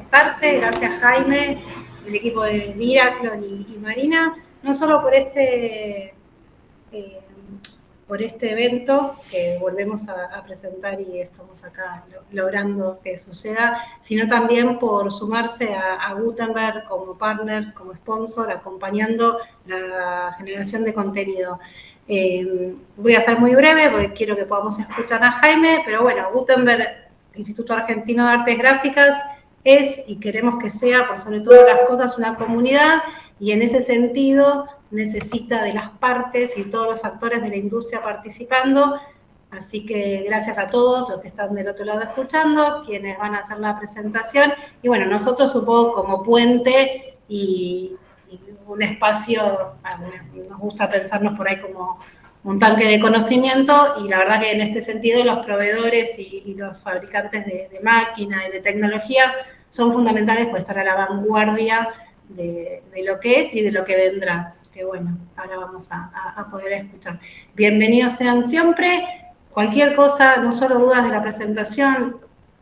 conectarse. Gracias Jaime, el equipo de Miraklon y Marina, no solo por este evento que volvemos a presentar y estamos acá logrando que suceda, sino también por sumarse a Gutenberg como partners, como sponsor, acompañando la generación de contenido. Voy a ser muy breve porque quiero que podamos escuchar a Jaime, pero bueno, Gutenberg, Instituto Argentino de Artes Gráficas, es y queremos que sea, por sobre todas las cosas, una comunidad, y en ese sentido necesita de las partes y todos los actores de la industria participando. Así que gracias a todos los que están del otro lado escuchando, quienes van a hacer la presentación, y bueno, nosotros un poco como puente y un espacio, nos gusta pensarnos por ahí como un tanque de conocimiento, y la verdad que en este sentido los proveedores y los fabricantes de máquina y de tecnología son fundamentales para estar a la vanguardia de lo que es y de lo que vendrá, que bueno, ahora vamos a poder escuchar. Bienvenidos sean siempre. Cualquier cosa, no solo dudas de la presentación,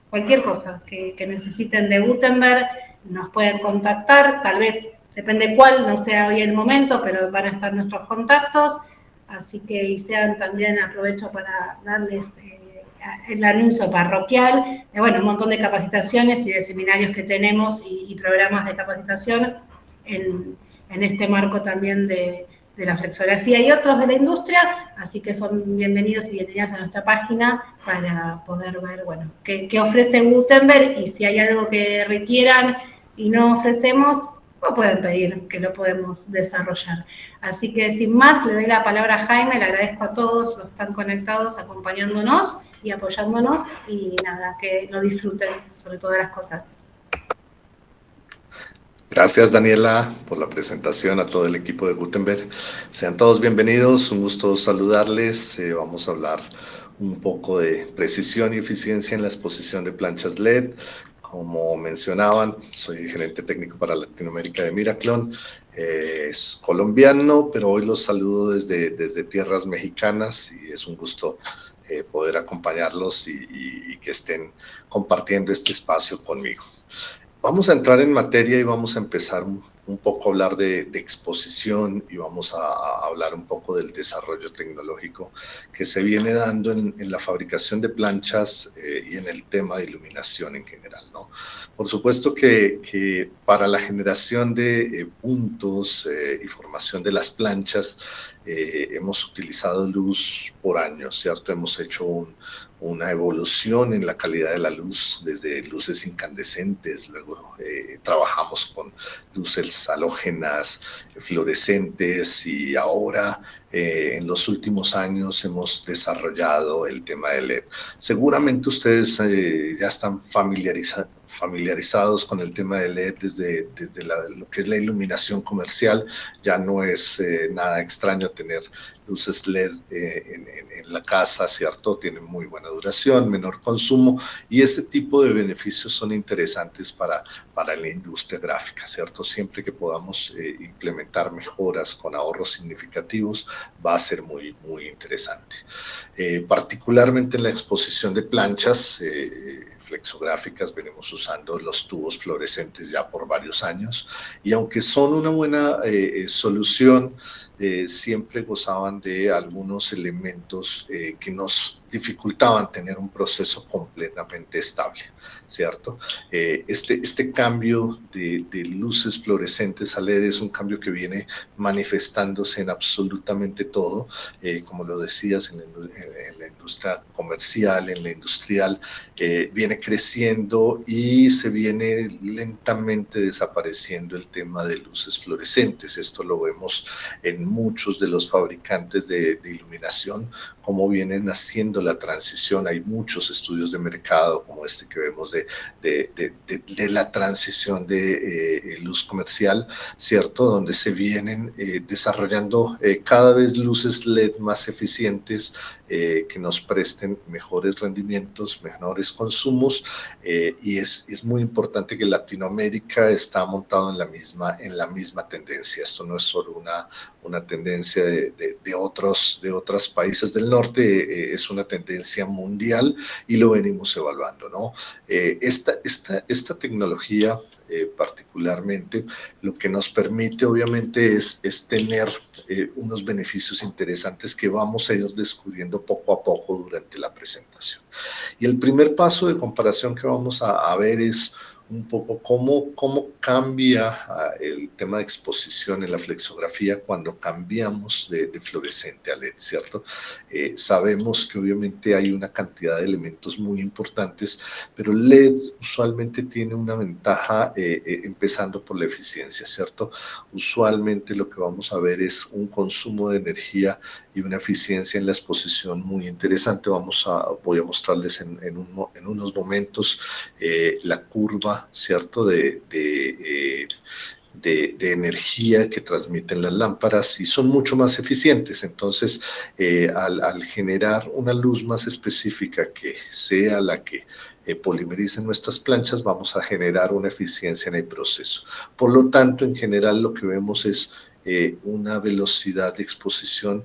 cualquier cosa que necesiten de Gutenberg, nos pueden contactar, tal vez, depende cuál, no sea hoy el momento, pero van a estar nuestros contactos, así que y sean también, aprovecho para darles el anuncio parroquial, bueno, un montón de capacitaciones y de seminarios que tenemos y programas de capacitación en este marco también de la flexografía y otros de la industria, así que son bienvenidos y bienvenidas a nuestra página para poder ver, bueno, qué ofrece Gutenberg, y si hay algo que requieran y no ofrecemos, lo pueden pedir, que lo podemos desarrollar. Así que sin más, le doy la palabra a Jaime, le agradezco a todos los que están conectados, acompañándonos y apoyándonos, y nada, que lo disfruten sobre todas las cosas. Gracias, Daniela, por la presentación, a todo el equipo de Gutenberg. Sean todos bienvenidos, un gusto saludarles. Vamos a hablar un poco de precisión y eficiencia en la exposición de planchas LED. Como mencionaban, soy gerente técnico para Latinoamérica de Miraklon. Es colombiano, pero hoy los saludo desde tierras mexicanas, y es un gusto poder acompañarlos y que estén compartiendo este espacio conmigo. Vamos a entrar en materia y vamos a empezar un poco a hablar de exposición, y vamos a hablar un poco del desarrollo tecnológico que se viene dando en la fabricación de planchas y en el tema de iluminación en general, ¿no? Por supuesto que para la generación de puntos y formación de las planchas hemos utilizado luz por años, ¿cierto? Hemos hecho una evolución en la calidad de la luz, desde luces incandescentes, luego trabajamos con luces halógenas, fluorescentes, y ahora en los últimos años hemos desarrollado el tema de LED. Seguramente ustedes ya están familiarizados con el tema de LED desde lo que es la iluminación comercial. Ya no es nada extraño tener luces LED en la casa, ¿cierto? Tienen muy buena duración, menor consumo, y ese tipo de beneficios son interesantes para la industria gráfica, ¿cierto? Siempre que podamos implementar mejoras con ahorros significativos, va a ser muy, muy interesante. Particularmente en la exposición de planchas flexográficas, venimos usando los tubos fluorescentes ya por varios años, y aunque son una buena solución, siempre gozaban de algunos elementos que nos dificultaban tener un proceso completamente estable, ¿cierto? Este cambio de luces fluorescentes a LED es un cambio que viene manifestándose en absolutamente todo, como lo decías, en la industria comercial, en la industrial, viene creciendo y se viene lentamente desapareciendo el tema de luces fluorescentes. Esto lo vemos en muchos de los fabricantes de iluminación, cómo vienen haciendo la transición. Hay muchos estudios de mercado como este que vemos de la transición de luz comercial, ¿cierto? Donde se vienen desarrollando cada vez luces LED más eficientes que nos nos presten mejores rendimientos, menores consumos, y es muy importante que Latinoamérica está montado en la misma tendencia. Esto no es solo una tendencia de otros países del norte, es una tendencia mundial y lo venimos evaluando, ¿no? Esta tecnología particularmente, lo que nos permite obviamente es tener unos beneficios interesantes que vamos a ir descubriendo poco a poco durante la presentación. Y el primer paso de comparación que vamos a ver es un poco cómo cambia el tema de exposición en la flexografía cuando cambiamos de fluorescente a LED, ¿cierto? Sabemos que obviamente hay una cantidad de elementos muy importantes, pero LED usualmente tiene una ventaja empezando por la eficiencia, ¿cierto? Usualmente lo que vamos a ver es un consumo de energía y una eficiencia en la exposición muy interesante. Voy a mostrarles en unos momentos la curva, ¿cierto?, de energía que transmiten las lámparas y son mucho más eficientes. Entonces, al generar una luz más específica que sea la que polimericen nuestras planchas, vamos a generar una eficiencia en el proceso. Por lo tanto, en general lo que vemos es una velocidad de exposición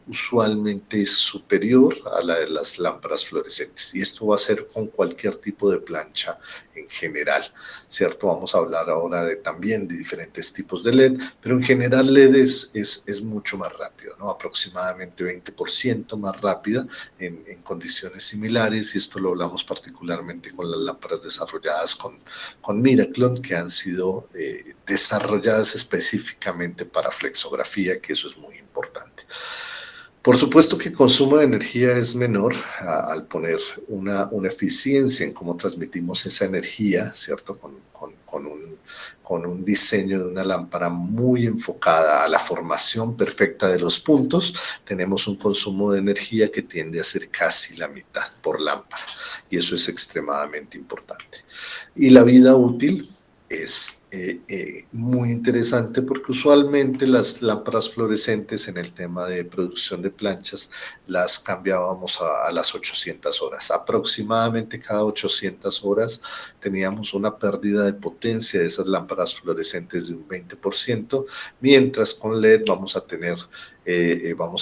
usualmente superior a la de las lámparas fluorescentes, y esto va a ser con cualquier tipo de plancha en general, ¿cierto? Vamos a hablar ahora también de diferentes tipos de LED, pero en general LED es mucho más rápido, ¿no? Aproximadamente 20% más rápida en condiciones similares, y esto lo hablamos particularmente con las lámparas desarrolladas con Miraclon, que han sido desarrolladas específicamente para flexografía, que eso es muy importante. Por supuesto que el consumo de energía es menor al poner una eficiencia en cómo transmitimos esa energía, ¿cierto? Con un diseño de una lámpara muy enfocada a la formación perfecta de los puntos, tenemos un consumo de energía que tiende a ser casi la mitad por lámpara, y eso es extremadamente importante. Y la vida útil es muy interesante porque usualmente las lámparas fluorescentes en el tema de producción de planchas las cambiábamos a las 800 horas. Aproximadamente cada 800 horas teníamos una pérdida de potencia de esas lámparas fluorescentes de un 20%, mientras con LED vamos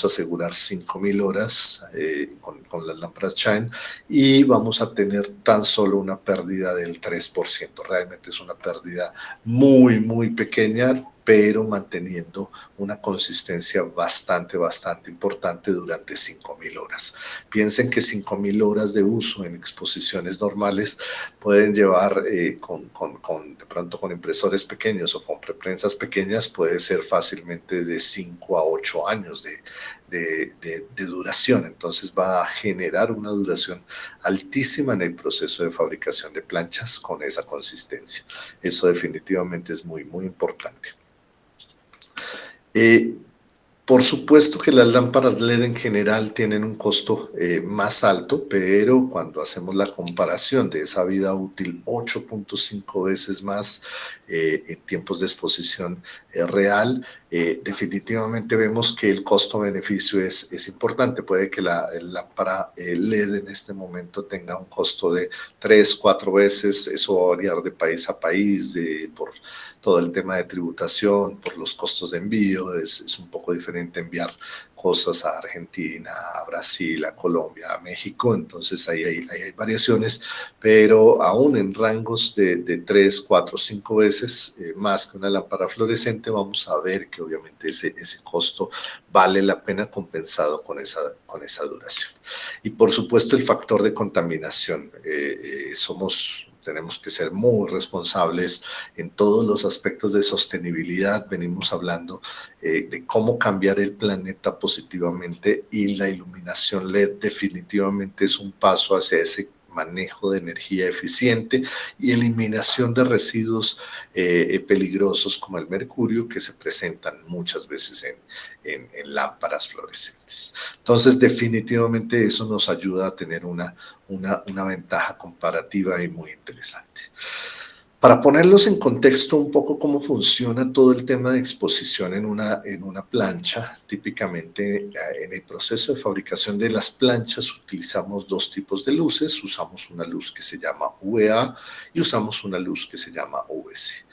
a asegurar 5,000 horas con las lámparas Shine, y vamos a tener tan solo una pérdida del 3%. Realmente es una pérdida muy, muy pequeña, pero manteniendo una consistencia bastante importante durante 5,000 horas. Piensen que 5,000 horas de uso en exposiciones normales pueden llevar, de pronto con impresores pequeños o con preprensas pequeñas, puede ser fácilmente de 5 a 8 años de duración. Entonces va a generar una duración altísima en el proceso de fabricación de planchas con esa consistencia. Eso definitivamente es muy, muy importante. Por supuesto que las lámparas LED en general tienen un costo más alto, pero cuando hacemos la comparación de esa vida útil 8.5 veces más en tiempos de exposición real, definitivamente vemos que el costo-beneficio es importante. Puede que la lámpara LED en este momento tenga un costo de 3, 4 veces, eso va a variar de país a país, por todo el tema de tributación, por los costos de envío. Es un poco diferente enviar cosas a Argentina, a Brasil, a Colombia, a México. Entonces ahí hay variaciones, pero aún en rangos de 3, 4, 5 veces más que una lámpara fluorescente, vamos a ver que obviamente ese costo vale la pena compensado con esa duración. Y por supuesto el factor de contaminación. Tenemos que ser muy responsables en todos los aspectos de sostenibilidad. Venimos hablando de cómo cambiar el planeta positivamente, y la iluminación LED definitivamente es un paso hacia ese manejo de energía eficiente y eliminación de residuos peligrosos como el mercurio, que se presentan muchas veces en lámparas fluorescentes. Entonces, definitivamente eso nos ayuda a tener una ventaja comparativa y muy interesante. Para ponerlos en contexto un poco cómo funciona todo el tema de exposición en una plancha, típicamente en el proceso de fabricación de las planchas utilizamos dos tipos de luces, usamos una luz que se llama UVA y usamos una luz que se llama UVC.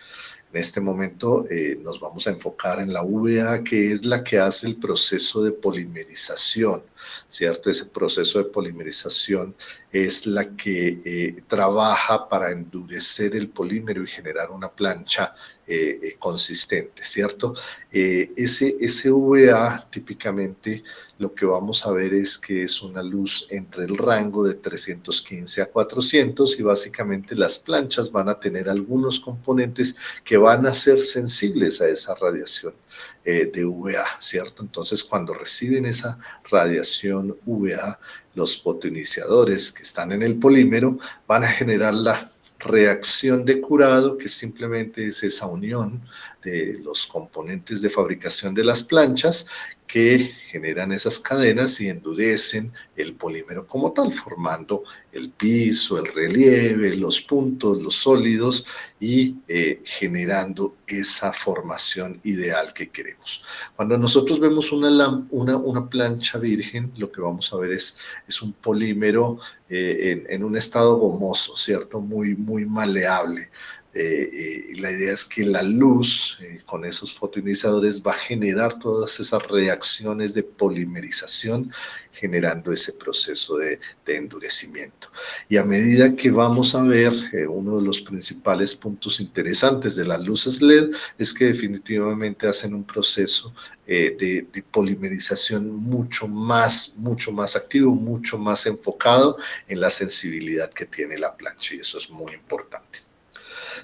En este momento nos vamos a enfocar en la UVA, que es la que hace el proceso de polimerización, ¿cierto? Ese proceso de polimerización es la que trabaja para endurecer el polímero y generar una plancha consistente, ¿cierto? Ese UVA típicamente lo que vamos a ver es que es una luz entre el rango de 315 a 400 y básicamente las planchas van a tener algunos componentes que van a ser sensibles a esa radiación de UVA, ¿cierto? Entonces, cuando reciben esa radiación UVA, los fotoiniciadores que están en el polímero van a generar la reacción de curado, que simplemente es esa unión de los componentes de fabricación de las planchas que generan esas cadenas y endurecen el polímero como tal, formando el piso, el relieve, los puntos, los sólidos y generando esa formación ideal que queremos. Cuando nosotros vemos una plancha virgen, lo que vamos a ver es un polímero en un estado gomoso, ¿cierto? Muy, muy maleable. La idea es que la luz con esos fotoionizadores va a generar todas esas reacciones de polimerización, generando ese proceso de endurecimiento. Y a medida que vamos a ver, uno de los principales puntos interesantes de las luces LED es que definitivamente hacen un proceso de polimerización mucho más activo, mucho más enfocado en la sensibilidad que tiene la plancha, y eso es muy importante,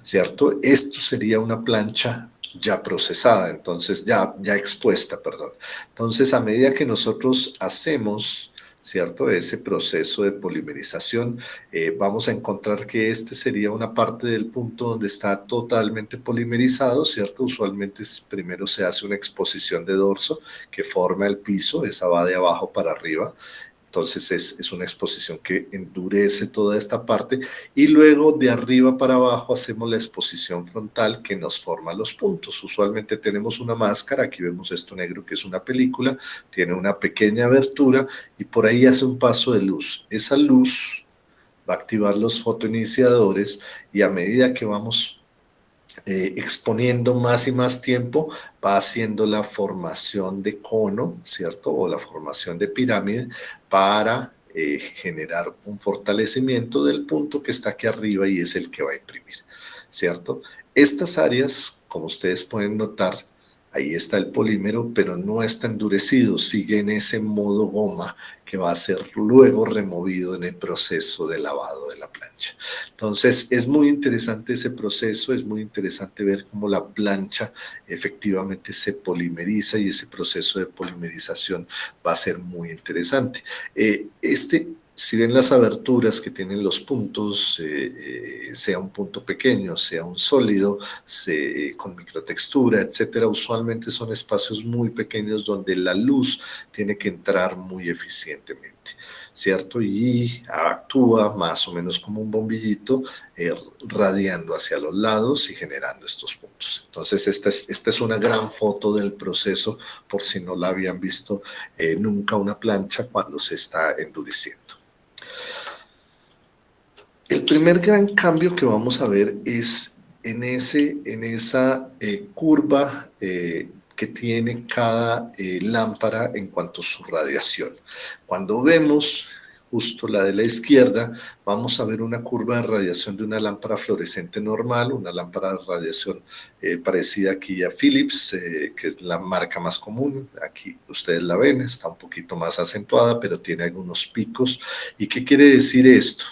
¿cierto? Esto sería una plancha ya procesada, entonces ya expuesta, perdón. Entonces, a medida que nosotros hacemos, ¿cierto?, ese proceso de polimerización, vamos a encontrar que este sería una parte del punto donde está totalmente polimerizado, ¿cierto? Usualmente primero se hace una exposición de dorso que forma el piso, esa va de abajo para arriba. Entonces es una exposición que endurece toda esta parte y luego de arriba para abajo hacemos la exposición frontal que nos forma los puntos. Usualmente tenemos una máscara, aquí vemos esto negro que es una película, tiene una pequeña abertura y por ahí hace un paso de luz. Esa luz va a activar los fotoiniciadores y a medida que vamos exponiendo más y más tiempo, va haciendo la formación de cono, ¿cierto? O la formación de pirámide para generar un fortalecimiento del punto que está aquí arriba y es el que va a imprimir, ¿cierto? Estas áreas, como ustedes pueden notar, ahí está el polímero, pero no está endurecido, sigue en ese modo goma que va a ser luego removido en el proceso de lavado de la plancha. Entonces, es muy interesante ese proceso, es muy interesante ver cómo la plancha efectivamente se polimeriza y ese proceso de polimerización va a ser muy interesante. Si ven las aberturas que tienen los puntos, sea un punto pequeño, sea un sólido, con microtextura, etcétera, usualmente son espacios muy pequeños donde la luz tiene que entrar muy eficientemente, ¿cierto? Y actúa más o menos como un bombillito, radiando hacia los lados y generando estos puntos. Entonces, esta es una gran foto del proceso, por si no la habían visto nunca una plancha cuando se está endureciendo. El primer gran cambio que vamos a ver es en esa curva que tiene cada lámpara en cuanto a su radiación. Cuando vemos justo la de la izquierda, vamos a ver una curva de radiación de una lámpara fluorescente normal, una lámpara de radiación parecida aquí a Philips, que es la marca más común. Aquí ustedes la ven, está un poquito más acentuada, pero tiene algunos picos. ¿Y qué quiere decir esto?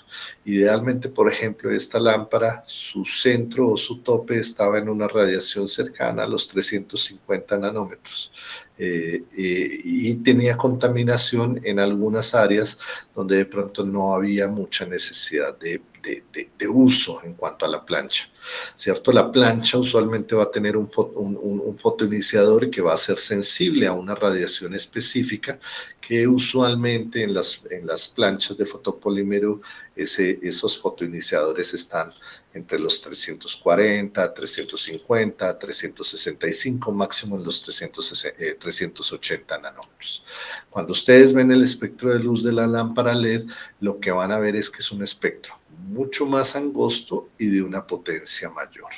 Idealmente, por ejemplo, esta lámpara, su centro o su tope estaba en una radiación cercana a los 350 nanómetros y tenía contaminación en algunas áreas donde de pronto no había mucha necesidad de de uso en cuanto a la plancha, ¿cierto? La plancha usualmente va a tener un fotoiniciador que va a ser sensible a una radiación específica que usualmente en las planchas de fotopolímero esos fotoiniciadores están entre los 340, 350, 365, máximo en los 380 nanómetros. Cuando ustedes ven el espectro de luz de la lámpara LED, lo que van a ver es que es un espectro mucho más angosto y de una potencia mayor.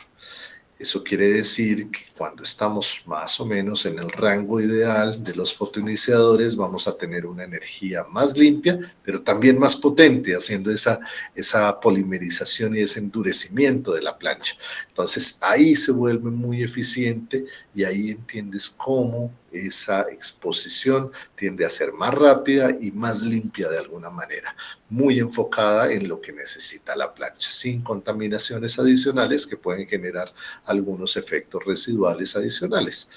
Eso quiere decir que cuando estamos más o menos en el rango ideal de los fotoiniciadores vamos a tener una energía más limpia, pero también más potente, haciendo esa polimerización y ese endurecimiento de la plancha. Entonces ahí se vuelve muy eficiente y ahí entiendes cómo esa exposición tiende a ser más rápida y más limpia de alguna manera, muy enfocada en lo que necesita la plancha, sin contaminaciones adicionales que pueden generar algunos efectos residuales adicionales.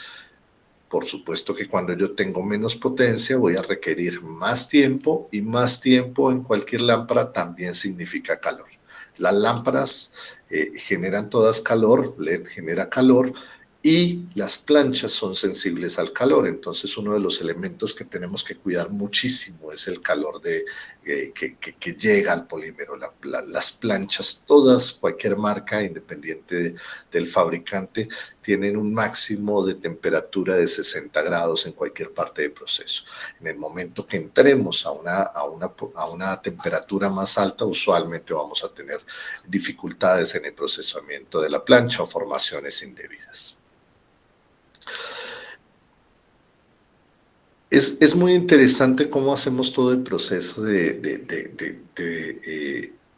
Por supuesto que cuando yo tengo menos potencia voy a requerir más tiempo y más tiempo en cualquier lámpara también significa calor. Las lámparas generan todas calor, LED genera calor y las planchas son sensibles al calor. Entonces uno de los elementos que tenemos que cuidar muchísimo es el calor que llega al polímero. Las planchas, todas, cualquier marca, independiente del fabricante, tienen un máximo de temperatura de 60 grados en cualquier parte del proceso. En el momento que entremos a una temperatura más alta, usualmente vamos a tener dificultades en el procesamiento de la plancha o formaciones indebidas. Es muy interesante cómo hacemos todo el proceso de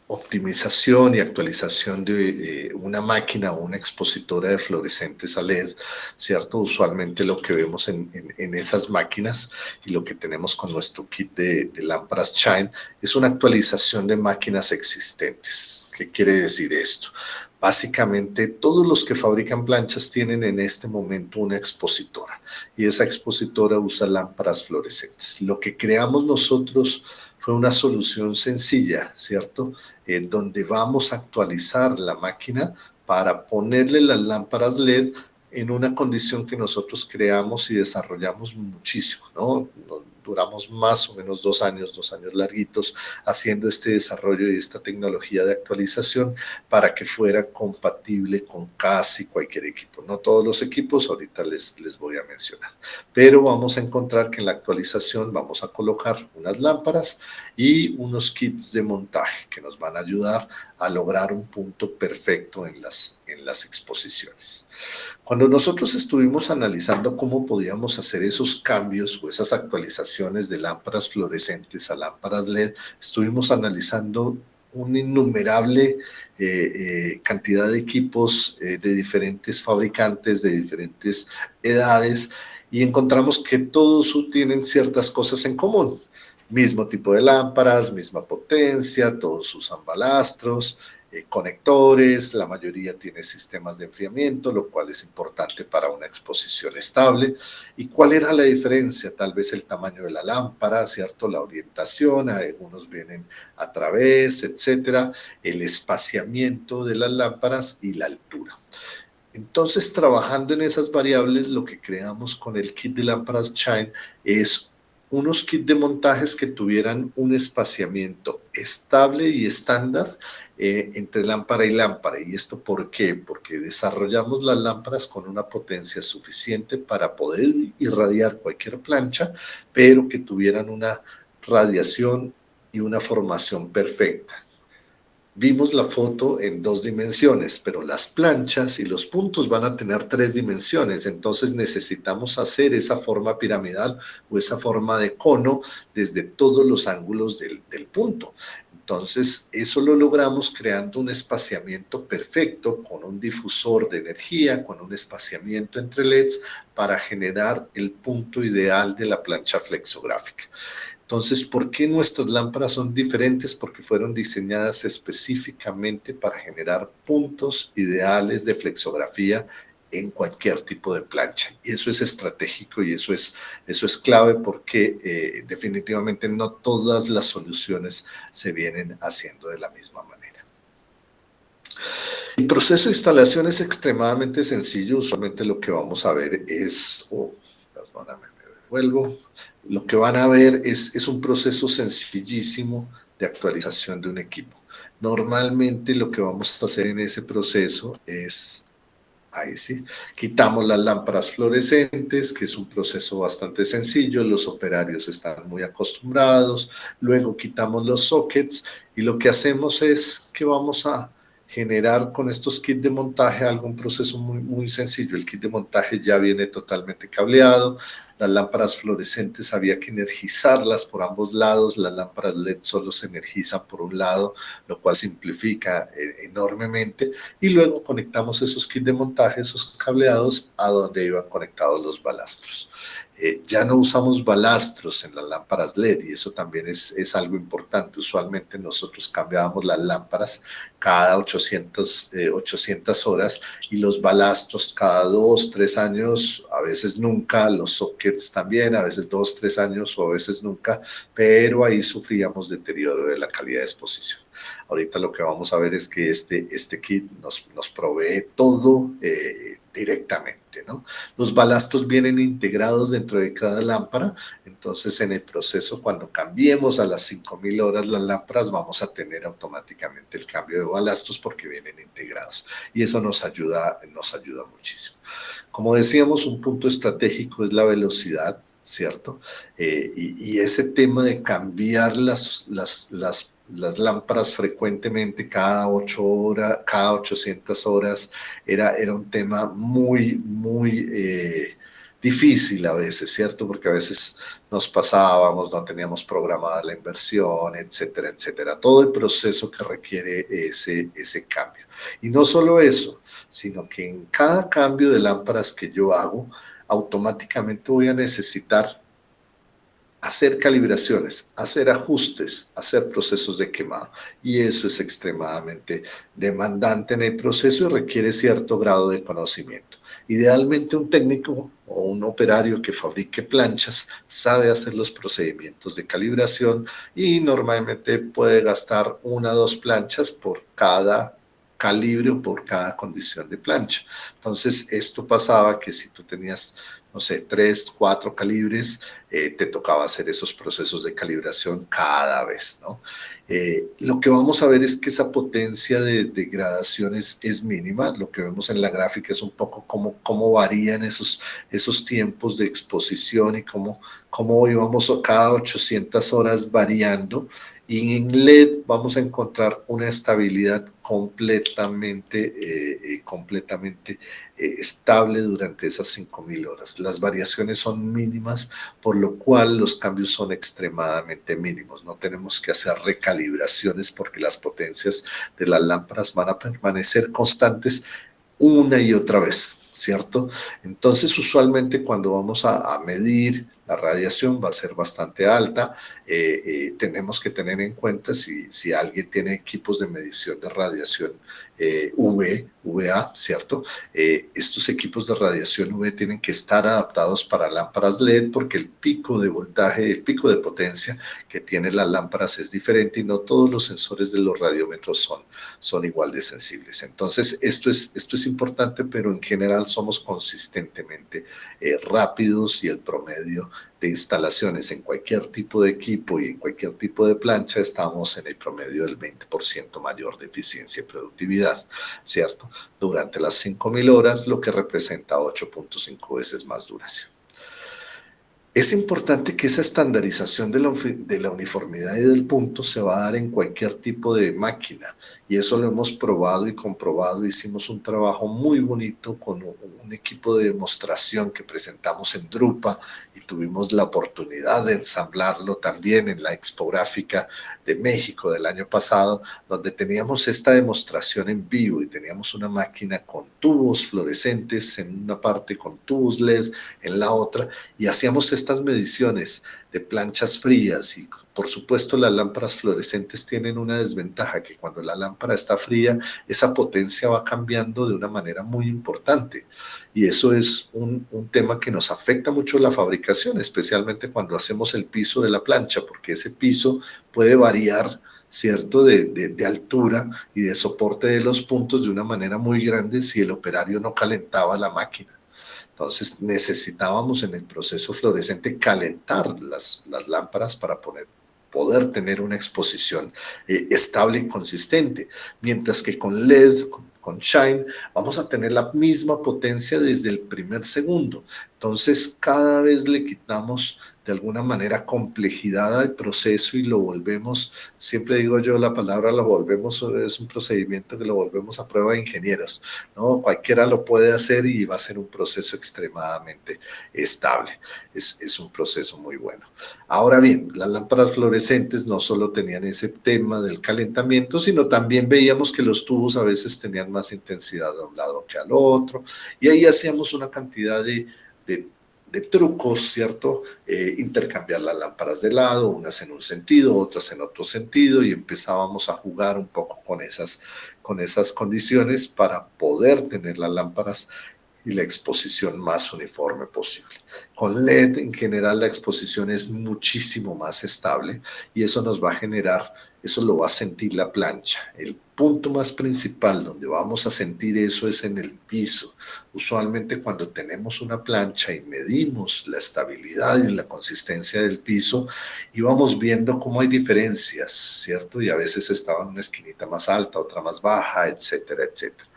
optimización y actualización de una máquina o una expositora de fluorescentes a LED, ¿cierto? Usualmente lo que vemos en esas máquinas y lo que tenemos con nuestro kit de lámparas Shine es una actualización de máquinas existentes. ¿Qué quiere decir esto? Básicamente, todos los que fabrican planchas tienen en este momento una expositora y esa expositora usa lámparas fluorescentes. Lo que creamos nosotros fue una solución sencilla, ¿cierto? Donde vamos a actualizar la máquina para ponerle las lámparas LED en una condición que nosotros creamos y desarrollamos muchísimo, ¿no? Duramos más o menos 2 años larguitos haciendo este desarrollo y esta tecnología de actualización para que fuera compatible con casi cualquier equipo. No todos los equipos, ahorita les voy a mencionar, pero vamos a encontrar que en la actualización vamos a colocar unas lámparas y unos kits de montaje que nos van a ayudar a lograr un punto perfecto en las exposiciones. Cuando nosotros estuvimos analizando cómo podíamos hacer esos cambios o esas actualizaciones de lámparas fluorescentes a lámparas LED, estuvimos analizando una innumerable cantidad de equipos de diferentes fabricantes, de diferentes edades, y encontramos que todos tienen ciertas cosas en común. Mismo tipo de lámparas, misma potencia, todos usan balastros, conectores, la mayoría tiene sistemas de enfriamiento, lo cual es importante para una exposición estable. ¿Y cuál era la diferencia? Tal vez el tamaño de la lámpara, ¿cierto? La orientación, algunos vienen a través, etcétera, el espaciamiento de las lámparas y la altura. Entonces, trabajando en esas variables, lo que creamos con el kit de lámparas Shine es unos kits de montajes que tuvieran un espaciamiento estable y estándar entre lámpara y lámpara. ¿Y esto por qué? Porque desarrollamos las lámparas con una potencia suficiente para poder irradiar cualquier plancha, pero que tuvieran una radiación y una formación perfecta. Vimos la foto en 2 dimensiones, pero las planchas y los puntos van a tener 3 dimensiones, entonces necesitamos hacer esa forma piramidal o esa forma de cono desde todos los ángulos del punto. Entonces, eso lo logramos creando un espaciamiento perfecto con un difusor de energía, con un espaciamiento entre LEDs para generar el punto ideal de la plancha flexográfica. Entonces, ¿por qué nuestras lámparas son diferentes? Porque fueron diseñadas específicamente para generar puntos ideales de flexografía en cualquier tipo de plancha. Y eso es estratégico y eso es clave porque definitivamente no todas las soluciones se vienen haciendo de la misma manera. El proceso de instalación es extremadamente sencillo. Usualmente lo que vamos a ver es, perdóname, me devuelvo. Lo que van a ver es un proceso sencillísimo de actualización de un equipo. Normalmente lo que vamos a hacer en ese proceso es, ahí sí, quitamos las lámparas fluorescentes, que es un proceso bastante sencillo, los operarios están muy acostumbrados, luego quitamos los sockets y lo que hacemos es que vamos a generar con estos kits de montaje algún proceso muy sencillo. El kit de montaje ya viene totalmente cableado, las lámparas fluorescentes había que energizarlas por ambos lados, las lámparas LED solo se energizan por un lado, lo cual simplifica enormemente, y luego conectamos esos kits de montaje, esos cableados, a donde iban conectados los balastros. Ya no usamos balastros en las lámparas LED y eso también es algo importante. Usualmente nosotros cambiábamos las lámparas cada 800 horas y los balastros cada 2, 3 años, a veces nunca, los sockets también, a veces 2, 3 años o a veces nunca, pero ahí sufríamos deterioro de la calidad de exposición. Ahorita lo que vamos a ver es que este kit nos provee todo directamente, ¿no? Los balastros vienen integrados dentro de cada lámpara, entonces en el proceso cuando cambiemos a las 5000 horas las lámparas vamos a tener automáticamente el cambio de balastros porque vienen integrados y eso nos ayuda muchísimo. Como decíamos, un punto estratégico es la velocidad, ¿cierto? Y ese tema de cambiar las lámparas frecuentemente cada 8 horas, cada 800 horas, era un tema muy difícil a veces, ¿cierto? Porque a veces nos pasábamos, no teníamos programada la inversión, etcétera, etcétera. Todo el proceso que requiere ese cambio. Y no solo eso, sino que en cada cambio de lámparas que yo hago, automáticamente voy a necesitar hacer calibraciones, hacer ajustes, hacer procesos de quemado. Y eso es extremadamente demandante en el proceso y requiere cierto grado de conocimiento. Idealmente un técnico o un operario que fabrique planchas sabe hacer los procedimientos de calibración y normalmente puede gastar 1 o 2 planchas por cada calibre o por cada condición de plancha. Entonces, esto pasaba que si tú tenías, no sé, 3, 4 calibres, te tocaba hacer esos procesos de calibración cada vez, ¿no? Lo que vamos a ver es que esa potencia de gradación es mínima. Lo que vemos en la gráfica es un poco cómo varían esos tiempos de exposición y cómo íbamos cada 800 horas variando. Y en LED vamos a encontrar una estabilidad completamente estable durante esas 5000 horas. Las variaciones son mínimas, por lo cual los cambios son extremadamente mínimos. No tenemos que hacer recalibraciones porque las potencias de las lámparas van a permanecer constantes una y otra vez, ¿cierto? Entonces, usualmente cuando vamos a medir, la radiación va a ser bastante alta. Tenemos que tener en cuenta si alguien tiene equipos de medición de radiación VA, ¿cierto? Estos equipos de radiación UV tienen que estar adaptados para lámparas LED porque el pico de voltaje, el pico de potencia que tienen las lámparas es diferente y no todos los sensores de los radiómetros son igual de sensibles. Entonces, esto es importante, pero en general somos consistentemente rápidos y el promedio de instalaciones en cualquier tipo de equipo y en cualquier tipo de plancha estamos en el promedio del 20% mayor de eficiencia y productividad, ¿cierto? Durante las 5000 horas, lo que representa 8.5 veces más duración. Es importante que esa estandarización de la uniformidad y del punto se va a dar en cualquier tipo de máquina y eso lo hemos probado y comprobado. Hicimos un trabajo muy bonito con un equipo de demostración que presentamos en Drupa y tuvimos la oportunidad de ensamblarlo también en la Expográfica de México del año pasado, donde teníamos esta demostración en vivo y teníamos una máquina con tubos fluorescentes en una parte, con tubos LED en la otra, y hacíamos estas mediciones de planchas frías y por supuesto las lámparas fluorescentes tienen una desventaja, que cuando la lámpara está fría esa potencia va cambiando de una manera muy importante y eso es un tema que nos afecta mucho la fabricación, especialmente cuando hacemos el piso de la plancha, porque ese piso puede variar ¿cierto? De altura y de soporte de los puntos de una manera muy grande si el operario no calentaba la máquina. Entonces necesitábamos en el proceso fluorescente calentar las lámparas para poder tener una exposición estable y consistente, mientras que con LED, con Shine, vamos a tener la misma potencia desde el primer segundo. Entonces cada vez le quitamos de alguna manera complejidad al proceso y lo volvemos, siempre digo yo la palabra lo volvemos, es un procedimiento que lo volvemos a prueba de ingenieros, ¿no? Cualquiera lo puede hacer y va a ser un proceso extremadamente estable. Es un proceso muy bueno. Ahora bien, las lámparas fluorescentes no solo tenían ese tema del calentamiento, sino también veíamos que los tubos a veces tenían más intensidad de un lado que al otro, y ahí hacíamos una cantidad de de trucos, ¿cierto? Intercambiar las lámparas de lado, unas en un sentido, otras en otro sentido, y empezábamos a jugar un poco con esas condiciones para poder tener las lámparas y la exposición más uniforme posible. Con LED en general la exposición es muchísimo más estable y eso nos va a generar, eso lo va a sentir la plancha. El punto más principal donde vamos a sentir eso es en el piso. Usualmente cuando tenemos una plancha y medimos la estabilidad y la consistencia del piso y vamos viendo cómo hay diferencias, ¿cierto? Y a veces estaba en una esquinita más alta, otra más baja, etcétera, etcétera.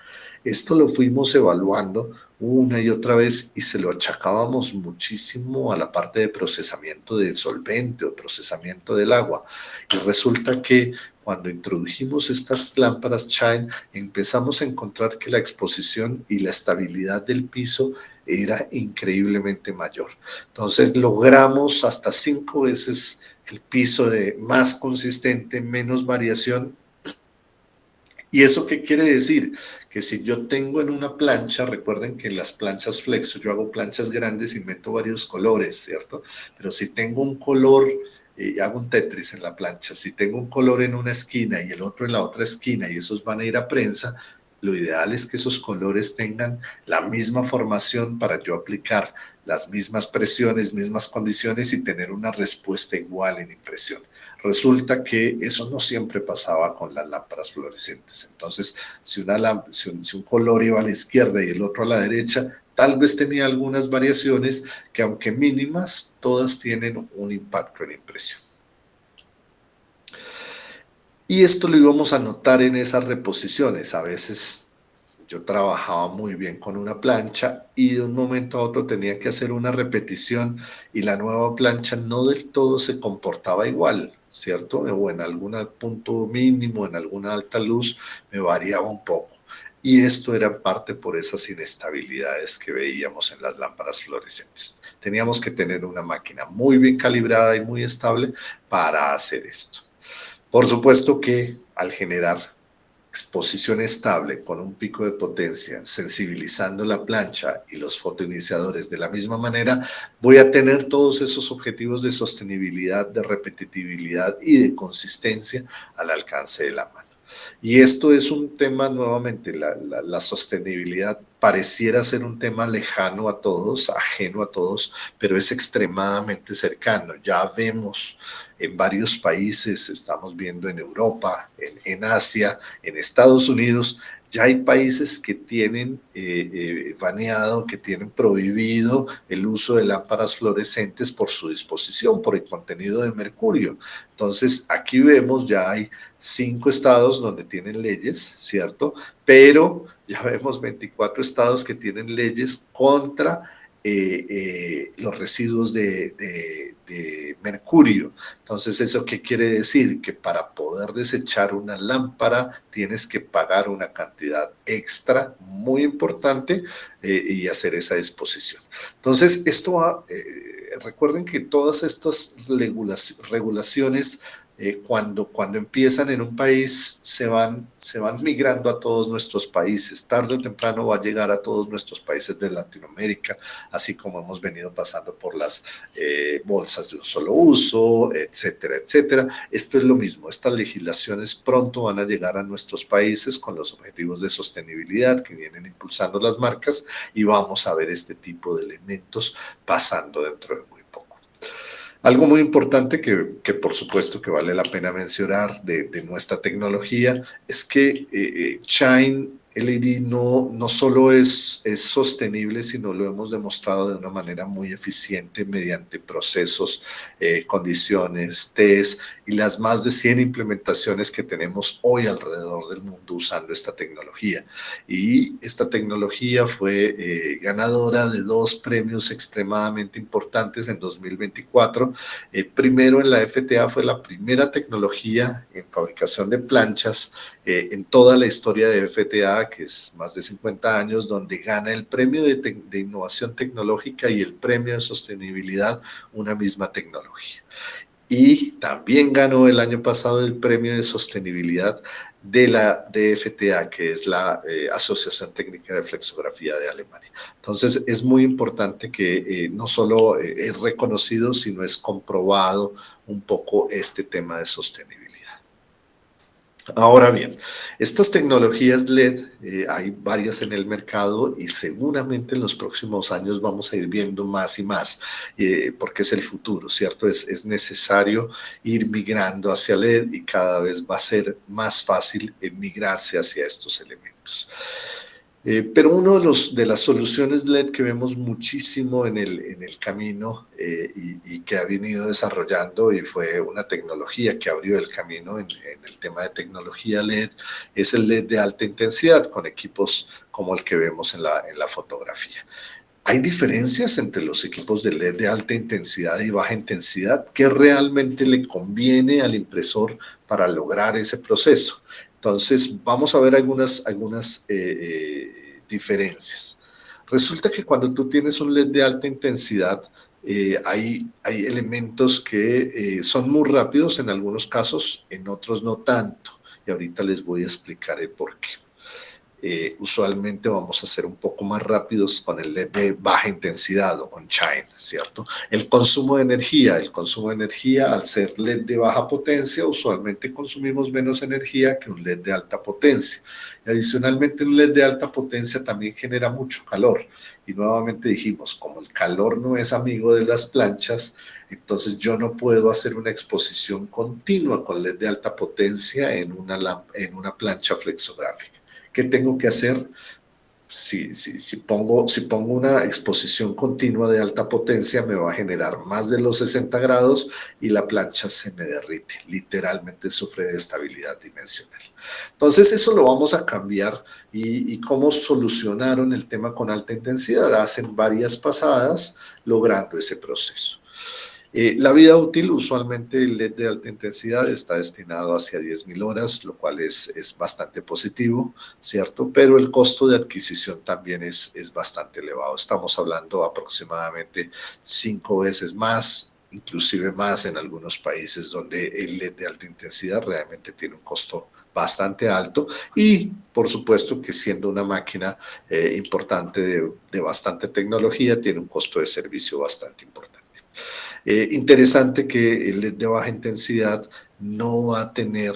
Esto lo fuimos evaluando una y otra vez y se lo achacábamos muchísimo a la parte de procesamiento del solvente o procesamiento del agua. Y resulta que cuando introdujimos estas lámparas Shine, empezamos a encontrar que la exposición y la estabilidad del piso era increíblemente mayor. Entonces logramos hasta 5 veces el piso de más consistente, menos variación. ¿Y eso qué quiere decir? Que si yo tengo en una plancha, recuerden que en las planchas flexo yo hago planchas grandes y meto varios colores, ¿cierto? Pero si tengo un color, hago un Tetris en la plancha, si tengo un color en una esquina y el otro en la otra esquina y esos van a ir a prensa, lo ideal es que esos colores tengan la misma formación para yo aplicar las mismas presiones, mismas condiciones y tener una respuesta igual en impresión. Resulta que eso no siempre pasaba con las lámparas fluorescentes. Entonces, si un color iba a la izquierda y el otro a la derecha, tal vez tenía algunas variaciones que, aunque mínimas, todas tienen un impacto en impresión. Y esto lo íbamos a notar en esas reposiciones. A veces yo trabajaba muy bien con una plancha y de un momento a otro tenía que hacer una repetición y la nueva plancha no del todo se comportaba igual, ¿cierto? O en algún punto mínimo, en alguna alta luz, me variaba un poco. Y esto era en parte por esas inestabilidades que veíamos en las lámparas fluorescentes. Teníamos que tener una máquina muy bien calibrada y muy estable para hacer esto. Por supuesto que al generar exposición estable con un pico de potencia, sensibilizando la plancha y los fotoiniciadores de la misma manera, voy a tener todos esos objetivos de sostenibilidad, de repetitividad y de consistencia al alcance de la mano. Y esto es un tema, nuevamente, la sostenibilidad pareciera ser un tema lejano a todos, ajeno a todos, pero es extremadamente cercano. Ya vemos en varios países, estamos viendo en Europa, en Asia, en Estados Unidos, ya hay países que tienen baneado, que tienen prohibido el uso de lámparas fluorescentes por su disposición, por el contenido de mercurio. Entonces, aquí vemos, ya hay 5 estados donde tienen leyes, ¿cierto? Pero ya vemos 24 estados que tienen leyes contra los residuos de mercurio. Entonces, ¿eso qué quiere decir? Que para poder desechar una lámpara tienes que pagar una cantidad extra muy importante y hacer esa disposición. Entonces, esto va, recuerden que todas estas regulaciones cuando empiezan en un país se van migrando a todos nuestros países. Tarde o temprano va a llegar a todos nuestros países de Latinoamérica, así como hemos venido pasando por las bolsas de un solo uso, etcétera, etcétera. Esto es lo mismo. Estas legislaciones pronto van a llegar a nuestros países con los objetivos de sostenibilidad que vienen impulsando las marcas y vamos a ver este tipo de elementos pasando dentro de muy poco. Algo muy importante que por supuesto que vale la pena mencionar de nuestra tecnología es que Shine LED no solo es sostenible, sino lo hemos demostrado de una manera muy eficiente mediante procesos, condiciones, test y las más de 100 implementaciones que tenemos hoy alrededor del mundo usando esta tecnología. Y esta tecnología fue ganadora de 2 premios extremadamente importantes en 2024. Primero, en la FTA fue la primera tecnología en fabricación de planchas en toda la historia de FTA, que es más de 50 años, donde gana el premio de innovación tecnológica y el premio de sostenibilidad una misma tecnología. Y también ganó el año pasado el premio de sostenibilidad de la DFTA, que es la Asociación Técnica de Flexografía de Alemania. Entonces, es muy importante que no solo es reconocido, sino es comprobado un poco este tema de sostenibilidad. Ahora bien, estas tecnologías LED, hay varias en el mercado y seguramente en los próximos años vamos a ir viendo más y más, porque es el futuro, ¿cierto? Es necesario ir migrando hacia LED y cada vez va a ser más fácil migrarse hacia estos elementos. Pero uno de las soluciones LED que vemos muchísimo en el camino y que ha venido desarrollando y fue una tecnología que abrió el camino en el tema de tecnología LED es el LED de alta intensidad con equipos como el que vemos en la fotografía. ¿Hay diferencias entre los equipos de LED de alta intensidad y baja intensidad? ¿Qué realmente le conviene al impresor para lograr ese proceso? Entonces, vamos a ver algunas diferencias. Resulta que cuando tú tienes un LED de alta intensidad, hay elementos que son muy rápidos en algunos casos, en otros no tanto. Y ahorita les voy a explicar el por qué. Usualmente vamos a ser un poco más rápidos con el LED de baja intensidad o con Shine, ¿cierto? El consumo de energía al ser LED de baja potencia, usualmente consumimos menos energía que un LED de alta potencia. Y adicionalmente, un LED de alta potencia también genera mucho calor. Y nuevamente dijimos, como el calor no es amigo de las planchas, entonces yo no puedo hacer una exposición continua con LED de alta potencia en una plancha flexográfica. ¿Qué tengo que hacer? Si pongo una exposición continua de alta potencia, me va a generar más de los 60 grados y la plancha se me derrite. Literalmente sufre de estabilidad dimensional. Entonces, eso lo vamos a cambiar. ¿Y cómo solucionaron el tema con alta intensidad? Hacen varias pasadas logrando ese proceso. La vida útil, usualmente el LED de alta intensidad está destinado hacia 10.000 horas, lo cual es bastante positivo, ¿cierto? Pero el costo de adquisición también es bastante elevado. Estamos hablando aproximadamente 5 veces más, inclusive más en algunos países donde el LED de alta intensidad realmente tiene un costo bastante alto y por supuesto que siendo una máquina importante de bastante tecnología, tiene un costo de servicio bastante importante. Interesante que el LED de baja intensidad no va a tener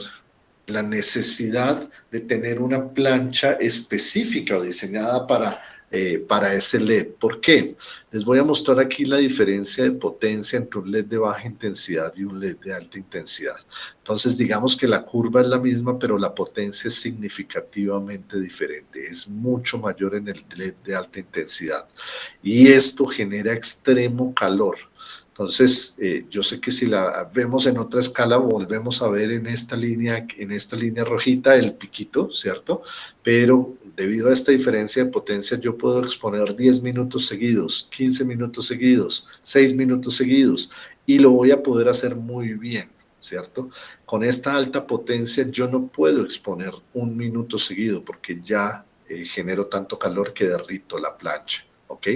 la necesidad de tener una plancha específica o diseñada para ese LED. ¿Por qué? Les voy a mostrar aquí la diferencia de potencia entre un LED de baja intensidad y un LED de alta intensidad. Entonces, digamos que la curva es la misma, pero la potencia es significativamente diferente. Es mucho mayor en el LED de alta intensidad. Y esto genera extremo calor. Entonces, yo sé que si la vemos en otra escala, volvemos a ver en esta línea rojita el piquito, ¿cierto? Pero debido a esta diferencia de potencia, yo puedo exponer 10 minutos seguidos, 15 minutos seguidos, 6 minutos seguidos, y lo voy a poder hacer muy bien, ¿cierto? Con esta alta potencia, yo no puedo exponer 1 minuto seguido porque ya genero tanto calor que derrito la plancha, ¿ok?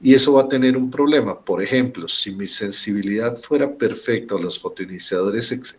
Y eso va a tener un problema. Por ejemplo, si mi sensibilidad fuera perfecta o los fotoiniciadores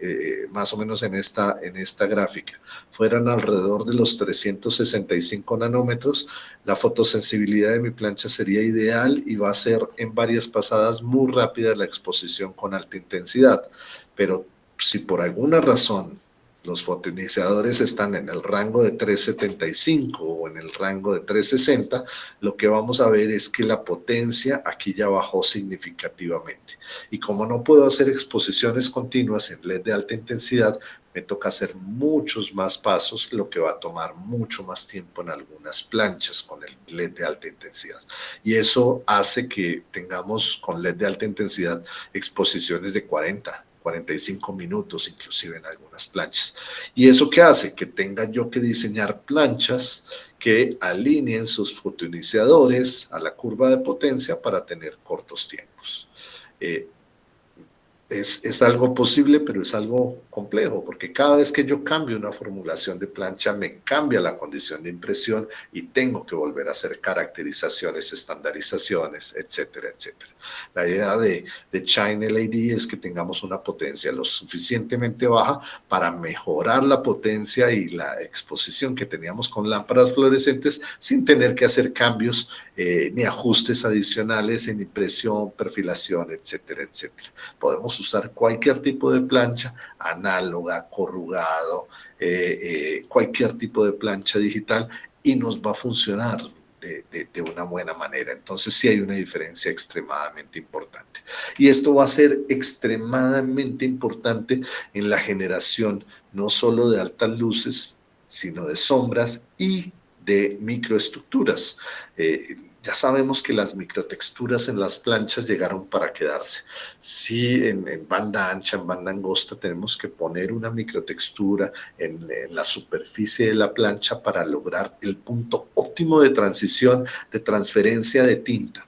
más o menos en esta gráfica fueran alrededor de los 365 nanómetros, la fotosensibilidad de mi plancha sería ideal y va a ser en varias pasadas muy rápida la exposición con alta intensidad. Pero si por alguna razón los fotoiniciadores están en el rango de 375 o en el rango de 360, lo que vamos a ver es que la potencia aquí ya bajó significativamente. Y como no puedo hacer exposiciones continuas en LED de alta intensidad, me toca hacer muchos más pasos, lo que va a tomar mucho más tiempo en algunas planchas con el LED de alta intensidad. Y eso hace que tengamos con LED de alta intensidad exposiciones de 45 minutos, inclusive en algunas planchas. ¿Y eso qué hace? Que tenga yo que diseñar planchas que alineen sus fotoiniciadores a la curva de potencia para tener cortos tiempos. Es algo posible, pero es algo complejo, porque cada vez que yo cambio una formulación de plancha, me cambia la condición de impresión y tengo que volver a hacer caracterizaciones, estandarizaciones, etcétera, etcétera. La idea de Shine LED es que tengamos una potencia lo suficientemente baja para mejorar la potencia y la exposición que teníamos con lámparas fluorescentes sin tener que hacer cambios ni ajustes adicionales en impresión, perfilación, etcétera, etcétera. Podemos usar cualquier tipo de plancha, análoga, corrugado, cualquier tipo de plancha digital y nos va a funcionar de una buena manera. Entonces sí hay una diferencia extremadamente importante. Y esto va a ser extremadamente importante en la generación no solo de altas luces, sino de sombras y de microestructuras. Ya sabemos que las microtexturas en las planchas llegaron para quedarse. Sí, en banda ancha, en banda angosta, tenemos que poner una microtextura en la superficie de la plancha para lograr el punto óptimo de transición, de transferencia de tinta,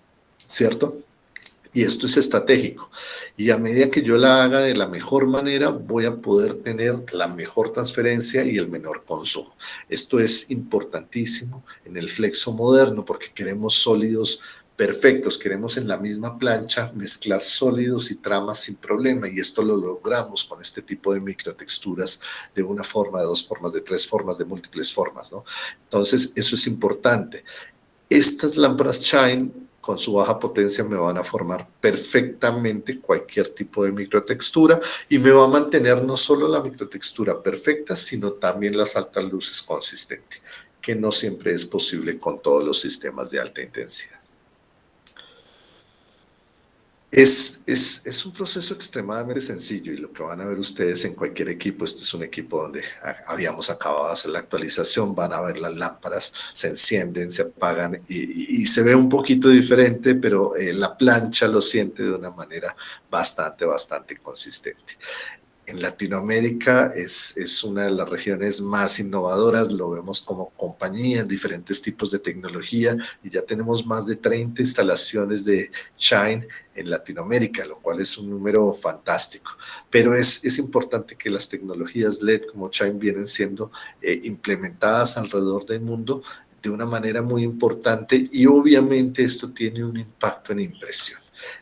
¿cierto? Y esto es estratégico. Y a medida que yo la haga de la mejor manera, voy a poder tener la mejor transferencia y el menor consumo. Esto es importantísimo en el flexo moderno porque queremos sólidos perfectos, queremos en la misma plancha mezclar sólidos y tramas sin problema y esto lo logramos con este tipo de microtexturas de una forma, de dos formas, de tres formas, de múltiples formas, ¿no? Entonces, eso es importante. Estas lámparas Shine con su baja potencia me van a formar perfectamente cualquier tipo de microtextura y me va a mantener no solo la microtextura perfecta, sino también las altas luces consistentes, que no siempre es posible con todos los sistemas de alta intensidad. Es un proceso extremadamente sencillo y lo que van a ver ustedes en cualquier equipo, este es un equipo donde habíamos acabado de hacer la actualización, van a ver las lámparas, se encienden, se apagan y se ve un poquito diferente, pero la plancha lo siente de una manera bastante consistente. En Latinoamérica es una de las regiones más innovadoras, lo vemos como compañía en diferentes tipos de tecnología y ya tenemos más de 30 instalaciones de Shine en Latinoamérica, lo cual es un número fantástico. Pero es importante que las tecnologías LED como Shine vienen siendo implementadas alrededor del mundo de una manera muy importante y obviamente esto tiene un impacto en impresión.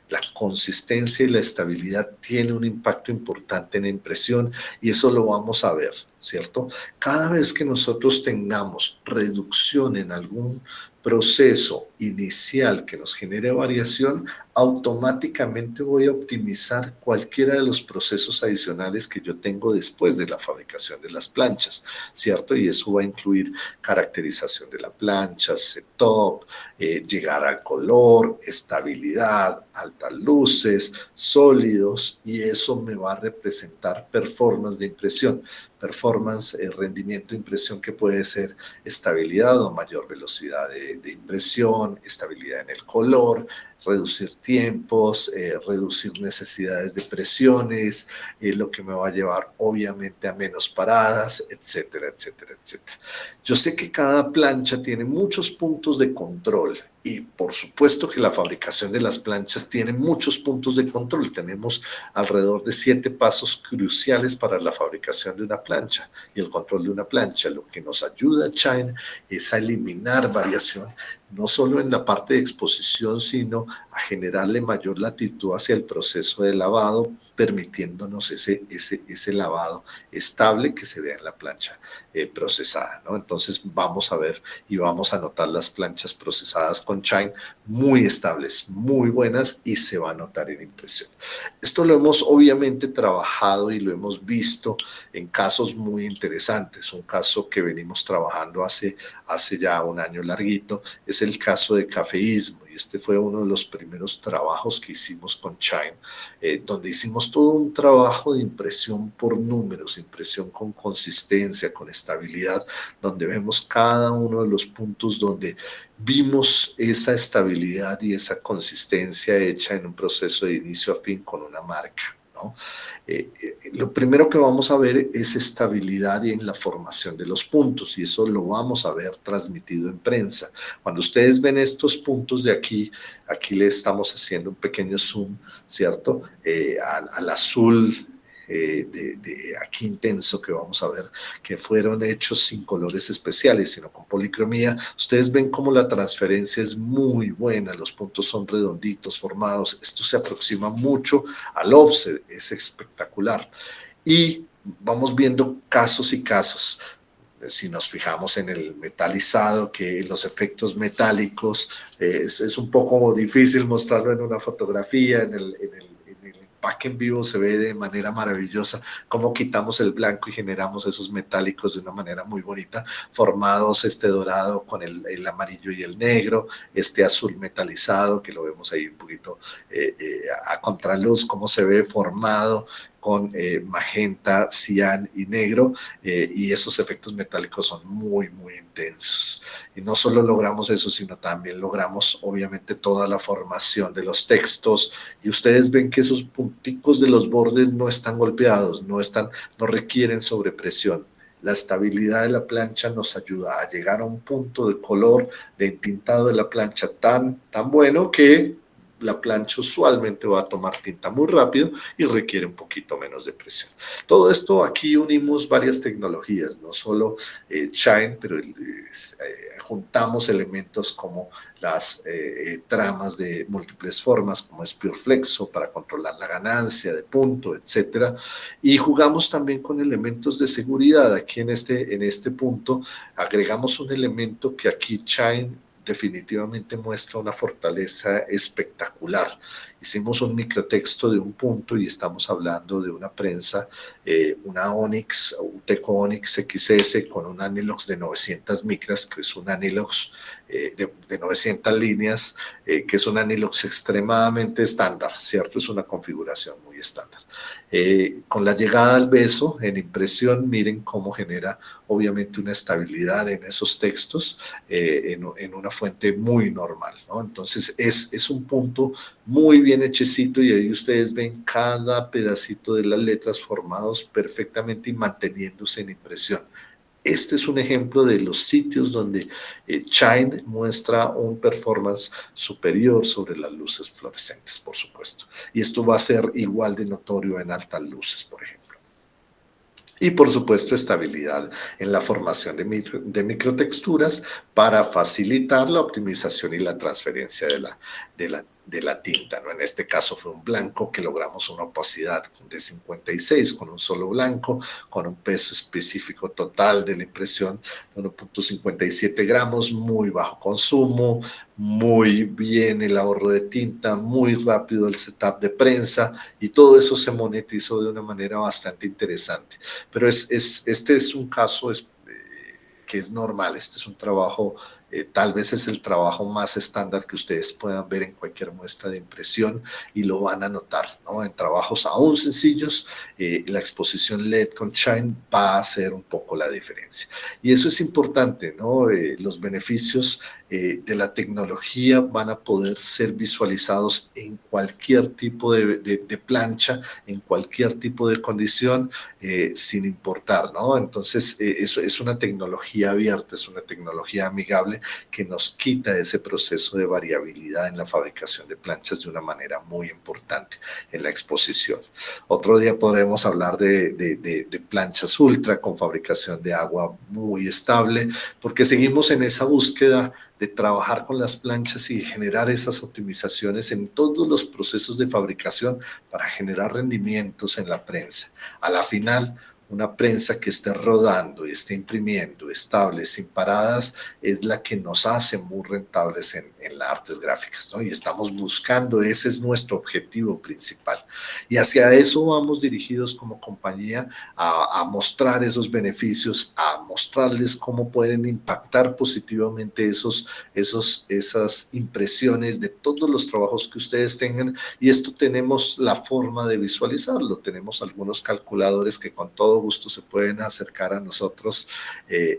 La consistencia y la estabilidad tiene un impacto importante en la impresión y eso lo vamos a ver, ¿cierto? Cada vez que nosotros tengamos reducción en algún proceso inicial que nos genere variación, automáticamente voy a optimizar cualquiera de los procesos adicionales que yo tengo después de la fabricación de las planchas, ¿cierto? Y eso va a incluir caracterización de la plancha, setup, llegar al color, estabilidad, altas luces, sólidos, y eso me va a representar performance de impresión. Performance, rendimiento de impresión que puede ser estabilidad o mayor velocidad de impresión, estabilidad en el color, reducir tiempos, reducir necesidades de presiones, lo que me va a llevar obviamente a menos paradas, etcétera, etcétera, etcétera. Yo sé que cada plancha tiene muchos puntos de control y por supuesto que la fabricación de las planchas tiene muchos puntos de control. Tenemos alrededor de 7 pasos cruciales para la fabricación de una plancha y el control de una plancha. Lo que nos ayuda a Shine es a eliminar variación, no solo en la parte de exposición, sino a generarle mayor latitud hacia el proceso de lavado, permitiéndonos ese lavado estable que se vea en la plancha procesada, ¿no? Entonces vamos a ver y vamos a notar las planchas procesadas con con Shine muy estables, muy buenas y se va a notar en impresión. Esto lo hemos obviamente trabajado y lo hemos visto en casos muy interesantes. Un caso que venimos trabajando hace ya un año larguito es el caso de cafeísmo. Y este fue uno de los primeros trabajos que hicimos con Shine, donde hicimos todo un trabajo de impresión por números, impresión con consistencia, con estabilidad, donde vemos cada uno de los puntos donde vimos esa estabilidad y esa consistencia hecha en un proceso de inicio a fin con una marca, ¿no? Lo primero que vamos a ver es estabilidad en la formación de los puntos y eso lo vamos a ver transmitido en prensa. Cuando ustedes ven estos puntos de aquí, aquí le estamos haciendo un pequeño zoom, ¿cierto? Al azul de aquí intenso que vamos a ver, que fueron hechos sin colores especiales, sino con policromía. Ustedes ven cómo la transferencia es muy buena, los puntos son redonditos, formados. Esto se aproxima mucho al offset, es espectacular. Y vamos viendo casos y casos. Si nos fijamos en el metalizado, que los efectos metálicos, es un poco difícil mostrarlo en una fotografía, en el empaque en vivo se ve de manera maravillosa cómo quitamos el blanco y generamos esos metálicos de una manera muy bonita, formados este dorado con el amarillo y el negro, este azul metalizado que lo vemos ahí un poquito a contraluz, cómo se ve formado con magenta, cian y negro, y esos efectos metálicos son muy, muy intensos. Y no solo logramos eso, sino también logramos obviamente toda la formación de los textos, y ustedes ven que esos punticos de los bordes no están golpeados, no requieren sobrepresión. La estabilidad de la plancha nos ayuda a llegar a un punto de color, de entintado de la plancha tan bueno que la plancha usualmente va a tomar tinta muy rápido y requiere un poquito menos de presión. Todo esto aquí unimos varias tecnologías, no solo Shine, pero juntamos elementos como las tramas de múltiples formas, como es PureFlexo para controlar la ganancia de punto, etcétera. Y jugamos también con elementos de seguridad. Aquí en este punto agregamos un elemento que aquí Shine definitivamente muestra una fortaleza espectacular. Hicimos un microtexto de un punto y estamos hablando de una prensa, una Onyx, Uteco Onyx XS con un Anilox de 900 micras, que es un Anilox de 900 líneas, que es un Anilox extremadamente estándar, ¿cierto? Es una configuración muy estándar. Con la llegada al beso en impresión, miren cómo genera obviamente una estabilidad en esos textos en una fuente muy normal, ¿no? Entonces es un punto muy bien hechecito y ahí ustedes ven cada pedacito de las letras formados perfectamente y manteniéndose en impresión. Este es un ejemplo de los sitios donde Shine muestra un performance superior sobre las luces fluorescentes, por supuesto. Y esto va a ser igual de notorio en altas luces, por ejemplo. Y por supuesto estabilidad en la formación de microtexturas para facilitar la optimización y la transferencia de la tinta, ¿no? En este caso fue un blanco que logramos una opacidad de 56 con un solo blanco, con un peso específico total de la impresión de 1.57 gramos, muy bajo consumo, muy bien el ahorro de tinta, muy rápido el setup de prensa y todo eso se monetizó de una manera bastante interesante. Pero este es un caso que es normal, este es un trabajo, tal vez es el trabajo más estándar que ustedes puedan ver en cualquier muestra de impresión y lo van a notar, ¿no? En trabajos aún sencillos, la exposición LED con Shine va a hacer un poco la diferencia. Y eso es importante, ¿no? Los beneficios de la tecnología van a poder ser visualizados en cualquier tipo de plancha, en cualquier tipo de condición, sin importar, ¿no? Entonces, eso es una tecnología abierta, es una tecnología amigable que nos quita ese proceso de variabilidad en la fabricación de planchas de una manera muy importante en la exposición. Otro día podremos hablar de planchas ultra con fabricación de agua muy estable, porque seguimos en esa búsqueda de trabajar con las planchas y generar esas optimizaciones en todos los procesos de fabricación para generar rendimientos en la prensa. A la final, una prensa que esté rodando y esté imprimiendo estable, sin paradas, es la que nos hace muy rentables en las artes gráficas, ¿no? Y estamos buscando, ese es nuestro objetivo principal. Y hacia eso vamos dirigidos como compañía a mostrar esos beneficios, a mostrarles cómo pueden impactar positivamente esas impresiones de todos los trabajos que ustedes tengan. Y esto tenemos la forma de visualizarlo. Tenemos algunos calculadores que con todo gusto se pueden acercar a nosotros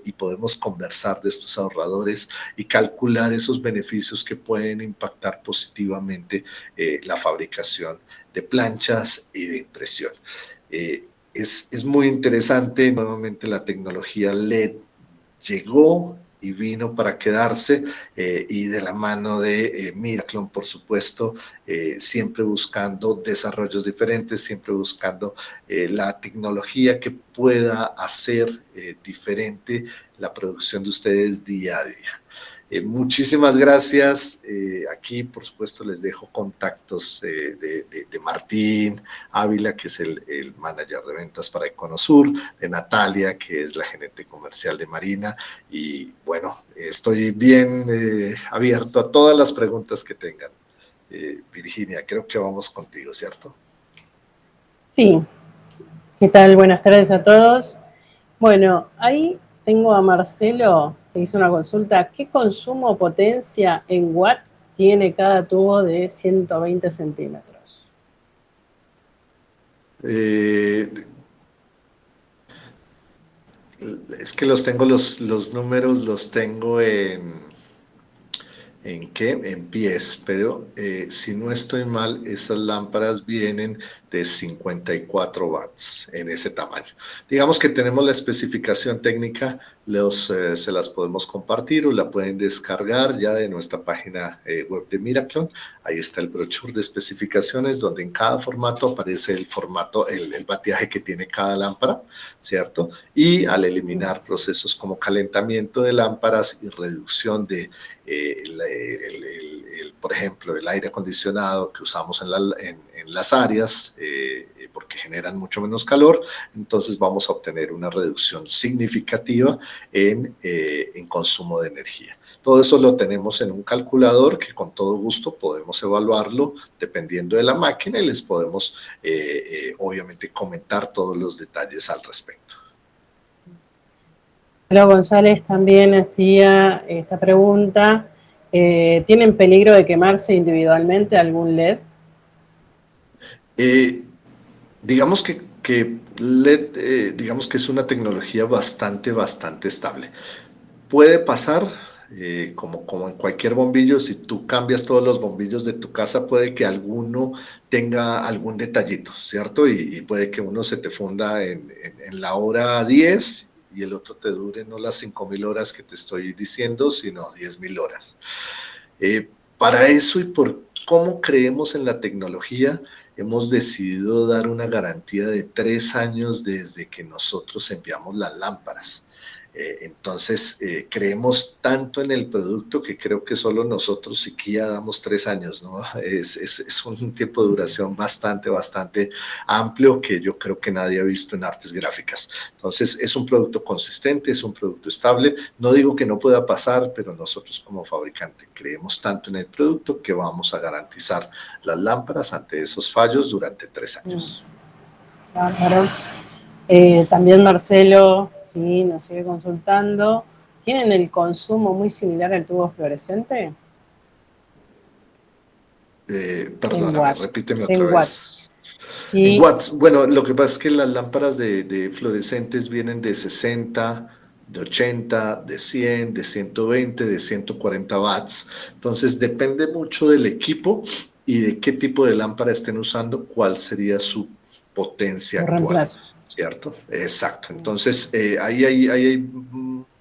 y podemos conversar de estos ahorradores y calcular esos beneficios que pueden impactar positivamente la fabricación de planchas y de impresión. Es muy interesante, nuevamente la tecnología LED llegó y vino para quedarse y de la mano de Miraclon, por supuesto, siempre buscando desarrollos diferentes, siempre buscando la tecnología que pueda hacer diferente la producción de ustedes día a día. Muchísimas gracias. Aquí, por supuesto, les dejo contactos de Martín Ávila, que es el manager de ventas para Econosur, de Natalia, que es la gerente comercial de Marina. Y bueno, estoy bien abierto a todas las preguntas que tengan. Virginia, creo que vamos contigo, ¿cierto? Sí. ¿Qué tal? Buenas tardes a todos. Bueno, ahí tengo a Marcelo que hizo una consulta. ¿Qué consumo o potencia en watts tiene cada tubo de 120 centímetros? Es que los tengo, los números los tengo ¿en qué? En pies, pero si no estoy mal, esas lámparas vienen de 54 watts en ese tamaño. Digamos que tenemos la especificación técnica, se las podemos compartir o la pueden descargar ya de nuestra página web de Miraclon. Ahí está el brochure de especificaciones donde en cada formato aparece el formato, el bateaje que tiene cada lámpara, ¿cierto? Y al eliminar procesos como calentamiento de lámparas y reducción de por ejemplo, el aire acondicionado que usamos en las áreas, porque generan mucho menos calor, entonces vamos a obtener una reducción significativa en consumo de energía. Todo eso lo tenemos en un calculador que con todo gusto podemos evaluarlo dependiendo de la máquina y les podemos obviamente comentar todos los detalles al respecto. Lalo González también hacía esta pregunta. ¿Tienen peligro de quemarse individualmente algún LED? Digamos que LED, digamos que es una tecnología bastante estable. Puede pasar, como en cualquier bombillo, si tú cambias todos los bombillos de tu casa, puede que alguno tenga algún detallito, ¿cierto? Y puede que uno se te funda en la hora 10 y el otro te dure no las 5.000 horas que te estoy diciendo, sino 10.000 horas. Para eso y por cómo creemos en la tecnología, hemos decidido dar una garantía de 3 años desde que nosotros enviamos las lámparas. Entonces, creemos tanto en el producto que creo que solo nosotros Siquia damos 3 años, ¿no? Es un tiempo de duración bastante amplio que yo creo que nadie ha visto en artes gráficas. Entonces, es un producto consistente, es un producto estable. No digo que no pueda pasar, pero nosotros como fabricante creemos tanto en el producto que vamos a garantizar las lámparas ante esos fallos durante 3 años. Claro. También Marcelo, sí, nos sigue consultando. ¿Tienen el consumo muy similar al tubo fluorescente? Perdóname, repíteme otra en vez. Watts. Sí. En watts, bueno, lo que pasa es que las lámparas de fluorescentes vienen de 60, de 80, de 100, de 120, de 140 watts. Entonces, depende mucho del equipo y de qué tipo de lámpara estén usando, cuál sería su potencia actual. Reemplazo. ¿Cierto? Exacto. Entonces, ahí hay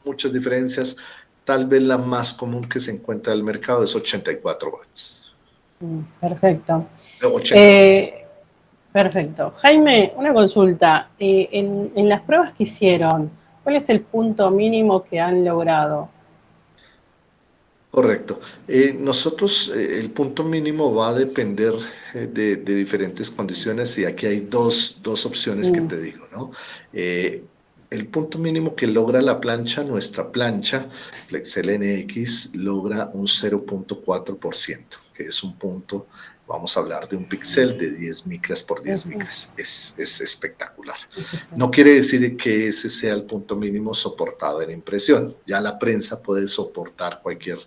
muchas diferencias. Tal vez la más común que se encuentra en el mercado es 84 watts. Perfecto. 80 watts. Perfecto. Jaime, una consulta. En las pruebas que hicieron, ¿cuál es el punto mínimo que han logrado? Correcto. Nosotros, el punto mínimo va a depender de diferentes condiciones y aquí hay dos opciones que Mm, te digo, ¿no? Eh, el punto mínimo que logra la plancha, nuestra plancha, Flexel NX, logra un 0,4%, que es un punto, vamos a hablar de un píxel de 10 micras por 10 eso, micras. Es espectacular. espectacular. No quiere decir que ese sea el punto mínimo soportado en impresión. Ya la prensa puede soportar cualquier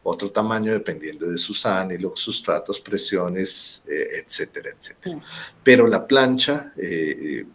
otro tamaño dependiendo de sus ángulos, sustratos, presiones, etcétera, etcétera. Sí. Pero la plancha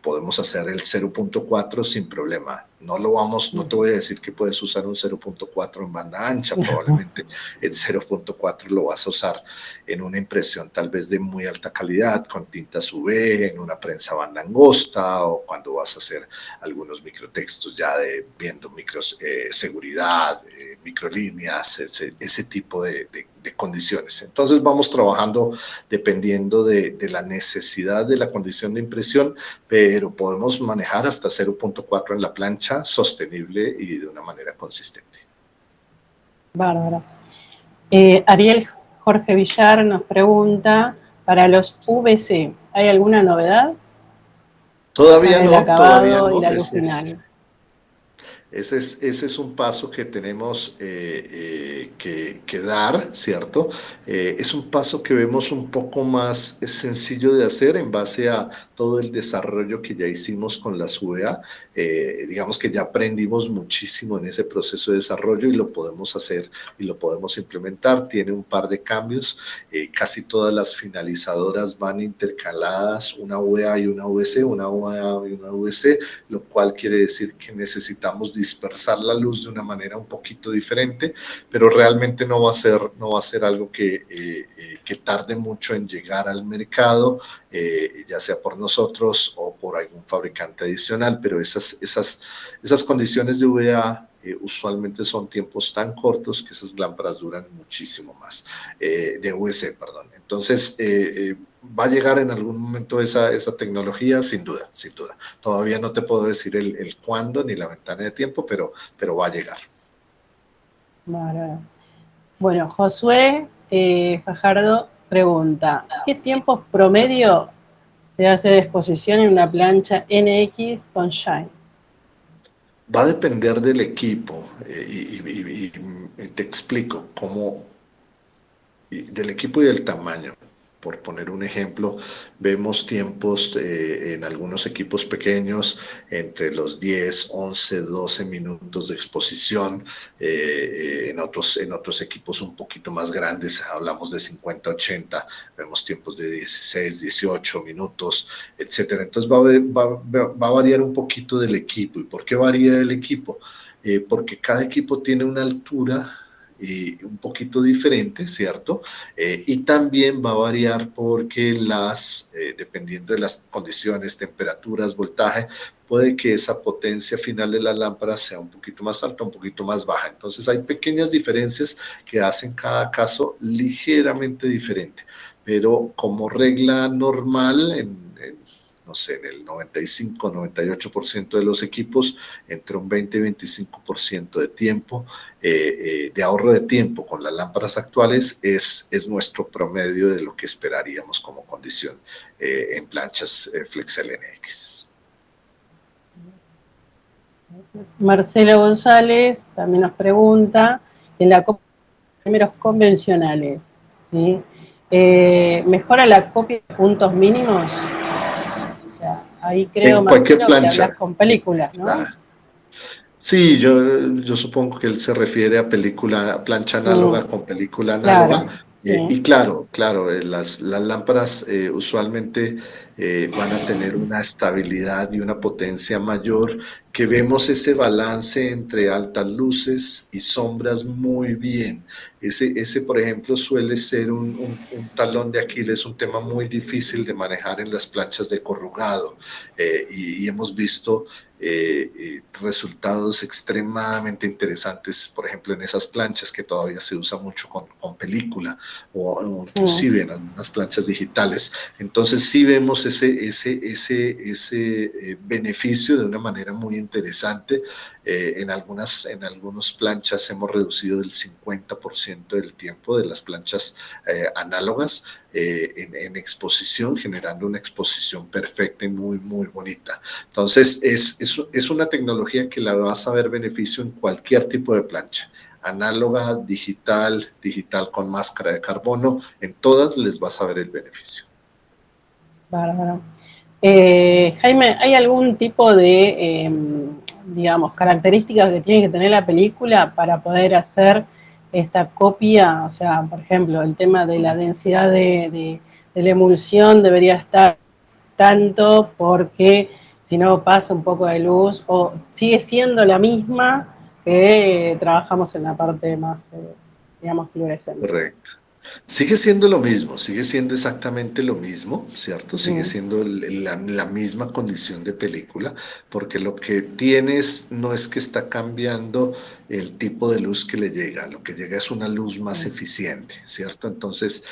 podemos hacer el 0,4 sin problema. No te voy a decir que puedes usar un 0,4 en banda ancha, probablemente el 0,4 lo vas a usar en una impresión tal vez de muy alta calidad, con tintas UV, en una prensa banda angosta o cuando vas a hacer algunos microtextos ya viendo micros, seguridad, microlíneas, ese tipo de condiciones. Entonces vamos trabajando dependiendo de la necesidad de la condición de impresión, pero podemos manejar hasta 0,4 en la plancha sostenible y de una manera consistente. Bárbaro. Ariel Jorge Villar nos pregunta, para los VC, ¿hay alguna novedad Todavía en el no, todavía acabado y no. la luz final? Ese es un paso que tenemos que dar, ¿cierto? Es un paso que vemos un poco más sencillo de hacer en base a todo el desarrollo que ya hicimos con la SUBEA. Digamos que ya aprendimos muchísimo en ese proceso de desarrollo y lo podemos hacer y lo podemos implementar. Tiene un par de cambios. Casi todas las finalizadoras van intercaladas, una UEA y una VC, una UEA y una VC, lo cual quiere decir que necesitamos dispersar la luz de una manera un poquito diferente, pero realmente no va a ser algo que tarde mucho en llegar al mercado, ya sea por nosotros o por algún fabricante adicional, pero esas condiciones de VA usualmente son tiempos tan cortos que esas lámparas duran muchísimo más, de UC, perdón. Entonces, va a llegar en algún momento esa tecnología, sin duda, sin duda. Todavía no te puedo decir el cuándo ni la ventana de tiempo, pero va a llegar. Bueno, Josué Fajardo pregunta, ¿qué tiempos promedio se hace de exposición en una plancha NX con Shine? Va a depender del equipo y te explico cómo, del equipo y del tamaño. Por poner un ejemplo, vemos tiempos en algunos equipos pequeños entre los 10, 11, 12 minutos de exposición. En otros equipos un poquito más grandes, hablamos de 50, 80, vemos tiempos de 16, 18 minutos, etcétera. Entonces va a variar un poquito del equipo. ¿Y por qué varía el equipo? Porque cada equipo tiene una altura un poquito diferente, ¿cierto? Y también va a variar porque dependiendo de las condiciones, temperaturas, voltaje, puede que esa potencia final de la lámpara sea un poquito más alta, un poquito más baja. Entonces hay pequeñas diferencias que hacen cada caso ligeramente diferente, pero como regla normal, no sé, en el 95-98% de los equipos, entre un 20 y 25% de tiempo, de ahorro de tiempo con las lámparas actuales es nuestro promedio de lo que esperaríamos como condición en planchas Flexel NX. Marcelo González también nos pregunta, en la copia de números convencionales, ¿sí? ¿Mejora la copia de puntos mínimos? O sea, ahí creo, En cualquier Marcelo, que hablas plancha. con películas, ¿no? Sí, yo supongo que él se refiere a plancha análoga con película Claro, análoga. sí. Y claro, las lámparas usualmente van a tener una estabilidad y una potencia mayor, que vemos ese balance entre altas luces y sombras muy bien. Ese por ejemplo, suele ser un talón de Aquiles, un tema muy difícil de manejar en las planchas de corrugado. Y hemos visto resultados extremadamente interesantes, por ejemplo, en esas planchas que todavía se usa mucho con película o inclusive en algunas planchas digitales. Entonces sí vemos ese beneficio de una manera muy interesante. En algunas planchas hemos reducido el 50% del tiempo de las planchas análogas en exposición, generando una exposición perfecta y muy, muy bonita. Entonces, es una tecnología que la vas a ver beneficio en cualquier tipo de plancha. Análoga, digital, digital con máscara de carbono, en todas les vas a ver el beneficio. Bárbaro. Jaime, ¿hay algún tipo de, digamos, características que tiene que tener la película para poder hacer esta copia? O sea, por ejemplo, el tema de la densidad de la emulsión debería estar tanto porque si no pasa un poco de luz o sigue siendo la misma que trabajamos en la parte más, digamos, fluorescente. Correcto. Sigue siendo lo mismo, sigue siendo exactamente lo mismo, ¿cierto? Sigue siendo la misma condición de película, porque lo que tienes no es que está cambiando el tipo de luz que le llega, lo que llega es una luz más eficiente, ¿cierto? Entonces,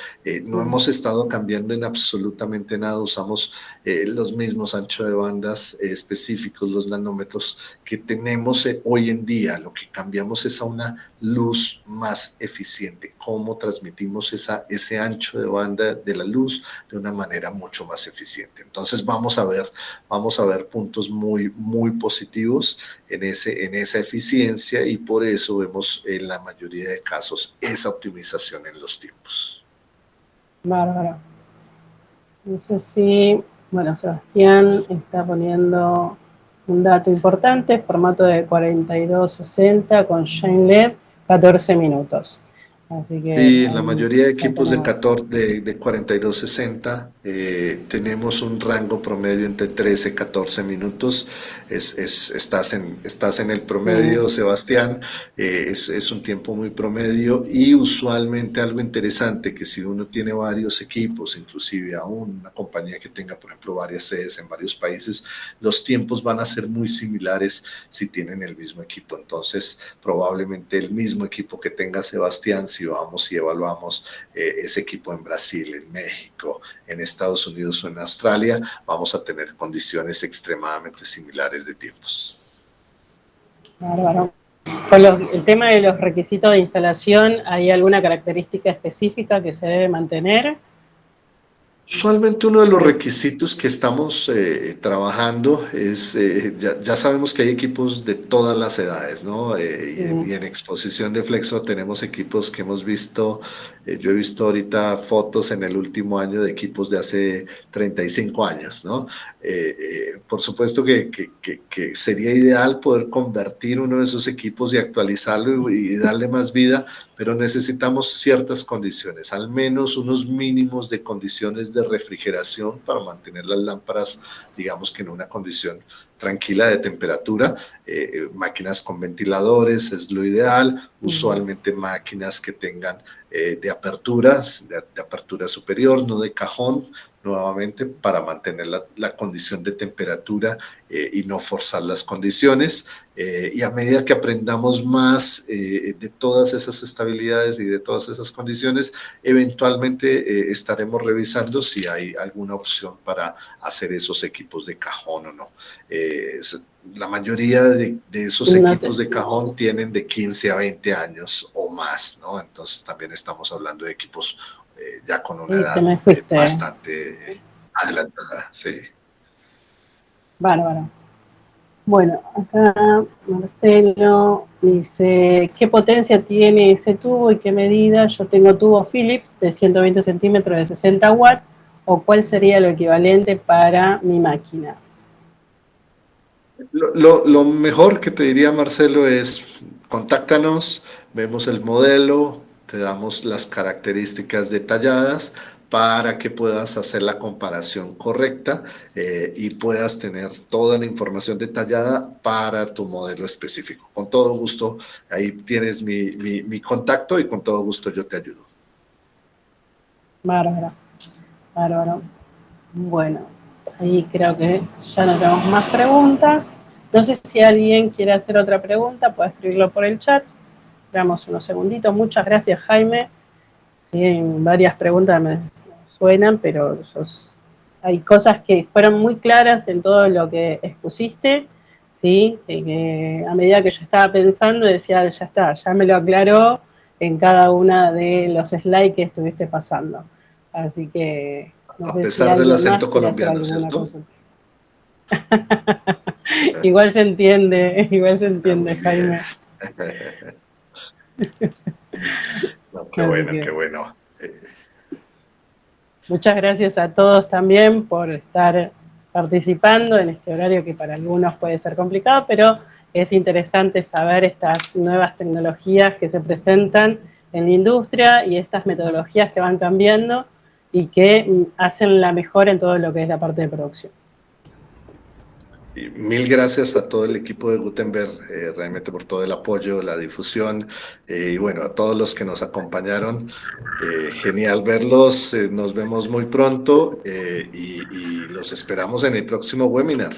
no hemos estado cambiando en absolutamente nada, usamos los mismos anchos de bandas específicos, los nanómetros que tenemos hoy en día, lo que cambiamos es a una luz más eficiente, cómo transmitimos ese ancho de banda de la luz de una manera mucho más eficiente. Entonces vamos a ver puntos muy, muy positivos en esa eficiencia y por eso vemos en la mayoría de casos esa optimización en los tiempos. Bárbaro. No sé si, bueno, Sebastián está poniendo un dato importante, formato de 4260 con Shine LED, 14 minutos. Así que Sí, en la ahí mayoría de ya equipos de tenemos. 14, de 4260 tenemos un rango promedio entre 13 y 14 minutos. Estás en el promedio, Sebastián. Es un tiempo muy promedio y usualmente algo interesante que si uno tiene varios equipos, inclusive aún una compañía que tenga, por ejemplo, varias sedes en varios países, los tiempos van a ser muy similares si tienen el mismo equipo. Entonces, probablemente el mismo equipo que tenga Sebastián, si vamos y evaluamos ese equipo en Brasil, en México, en Estados Unidos o en Australia, vamos a tener condiciones extremadamente similares de tiempos. Bárbaro. El tema de los requisitos de instalación, ¿hay alguna característica específica que se debe mantener? Usualmente uno de los requisitos que estamos trabajando es, ya sabemos que hay equipos de todas las edades, ¿no? Y en exposición de Flexo tenemos equipos que hemos visto, yo he visto ahorita fotos en el último año de equipos de hace 35 años, ¿no? Por supuesto que sería ideal poder convertir uno de esos equipos y actualizarlo y darle más vida, pero necesitamos ciertas condiciones, al menos unos mínimos de condiciones de refrigeración para mantener las lámparas, digamos que en una condición tranquila de temperatura. Máquinas con ventiladores es lo ideal, usualmente máquinas que tengan de apertura superior, no de cajón, nuevamente para mantener la condición de temperatura y no forzar las condiciones. Y a medida que aprendamos más de todas esas estabilidades y de todas esas condiciones, eventualmente estaremos revisando si hay alguna opción para hacer esos equipos de cajón o no. La mayoría de esos equipos de cajón tienen de 15 a 20 años o más, ¿no? Entonces también estamos hablando de equipos ya con una edad bastante adelantada, sí. Bárbaro. Bueno, acá Marcelo dice, ¿qué potencia tiene ese tubo y qué medida? Yo tengo tubo Philips de 120 centímetros de 60 watts, ¿o cuál sería lo equivalente para mi máquina? Lo mejor que te diría, Marcelo, es contáctanos, vemos el modelo, te damos las características detalladas para que puedas hacer la comparación correcta y puedas tener toda la información detallada para tu modelo específico. Con todo gusto, ahí tienes mi contacto y con todo gusto yo te ayudo. Bárbaro, bárbaro. Bueno, ahí creo que ya no tenemos más preguntas. No sé si alguien quiere hacer otra pregunta, puede escribirlo por el chat. Esperamos unos segunditos. Muchas gracias, Jaime. Sí, varias preguntas me suenan, pero hay cosas que fueron muy claras en todo lo que expusiste, ¿sí? Y que a medida que yo estaba pensando decía, ya está, ya me lo aclaró en cada una de los slides que estuviste pasando. Así que no A sé si pesar del alguien más acento quiere hacer colombiano, alguna ¿cierto? consulta. Igual se entiende, Muy bien. Jaime. No, qué Así bueno, que qué bueno. muchas gracias a todos también por estar participando en este horario que para algunos puede ser complicado, pero es interesante saber estas nuevas tecnologías que se presentan en la industria y estas metodologías que van cambiando y que hacen la mejora en todo lo que es la parte de producción. Y mil gracias a todo el equipo de Gutenberg, realmente por todo el apoyo, la difusión, y bueno, a todos los que nos acompañaron. Genial verlos, nos vemos muy pronto y los esperamos en el próximo webinar.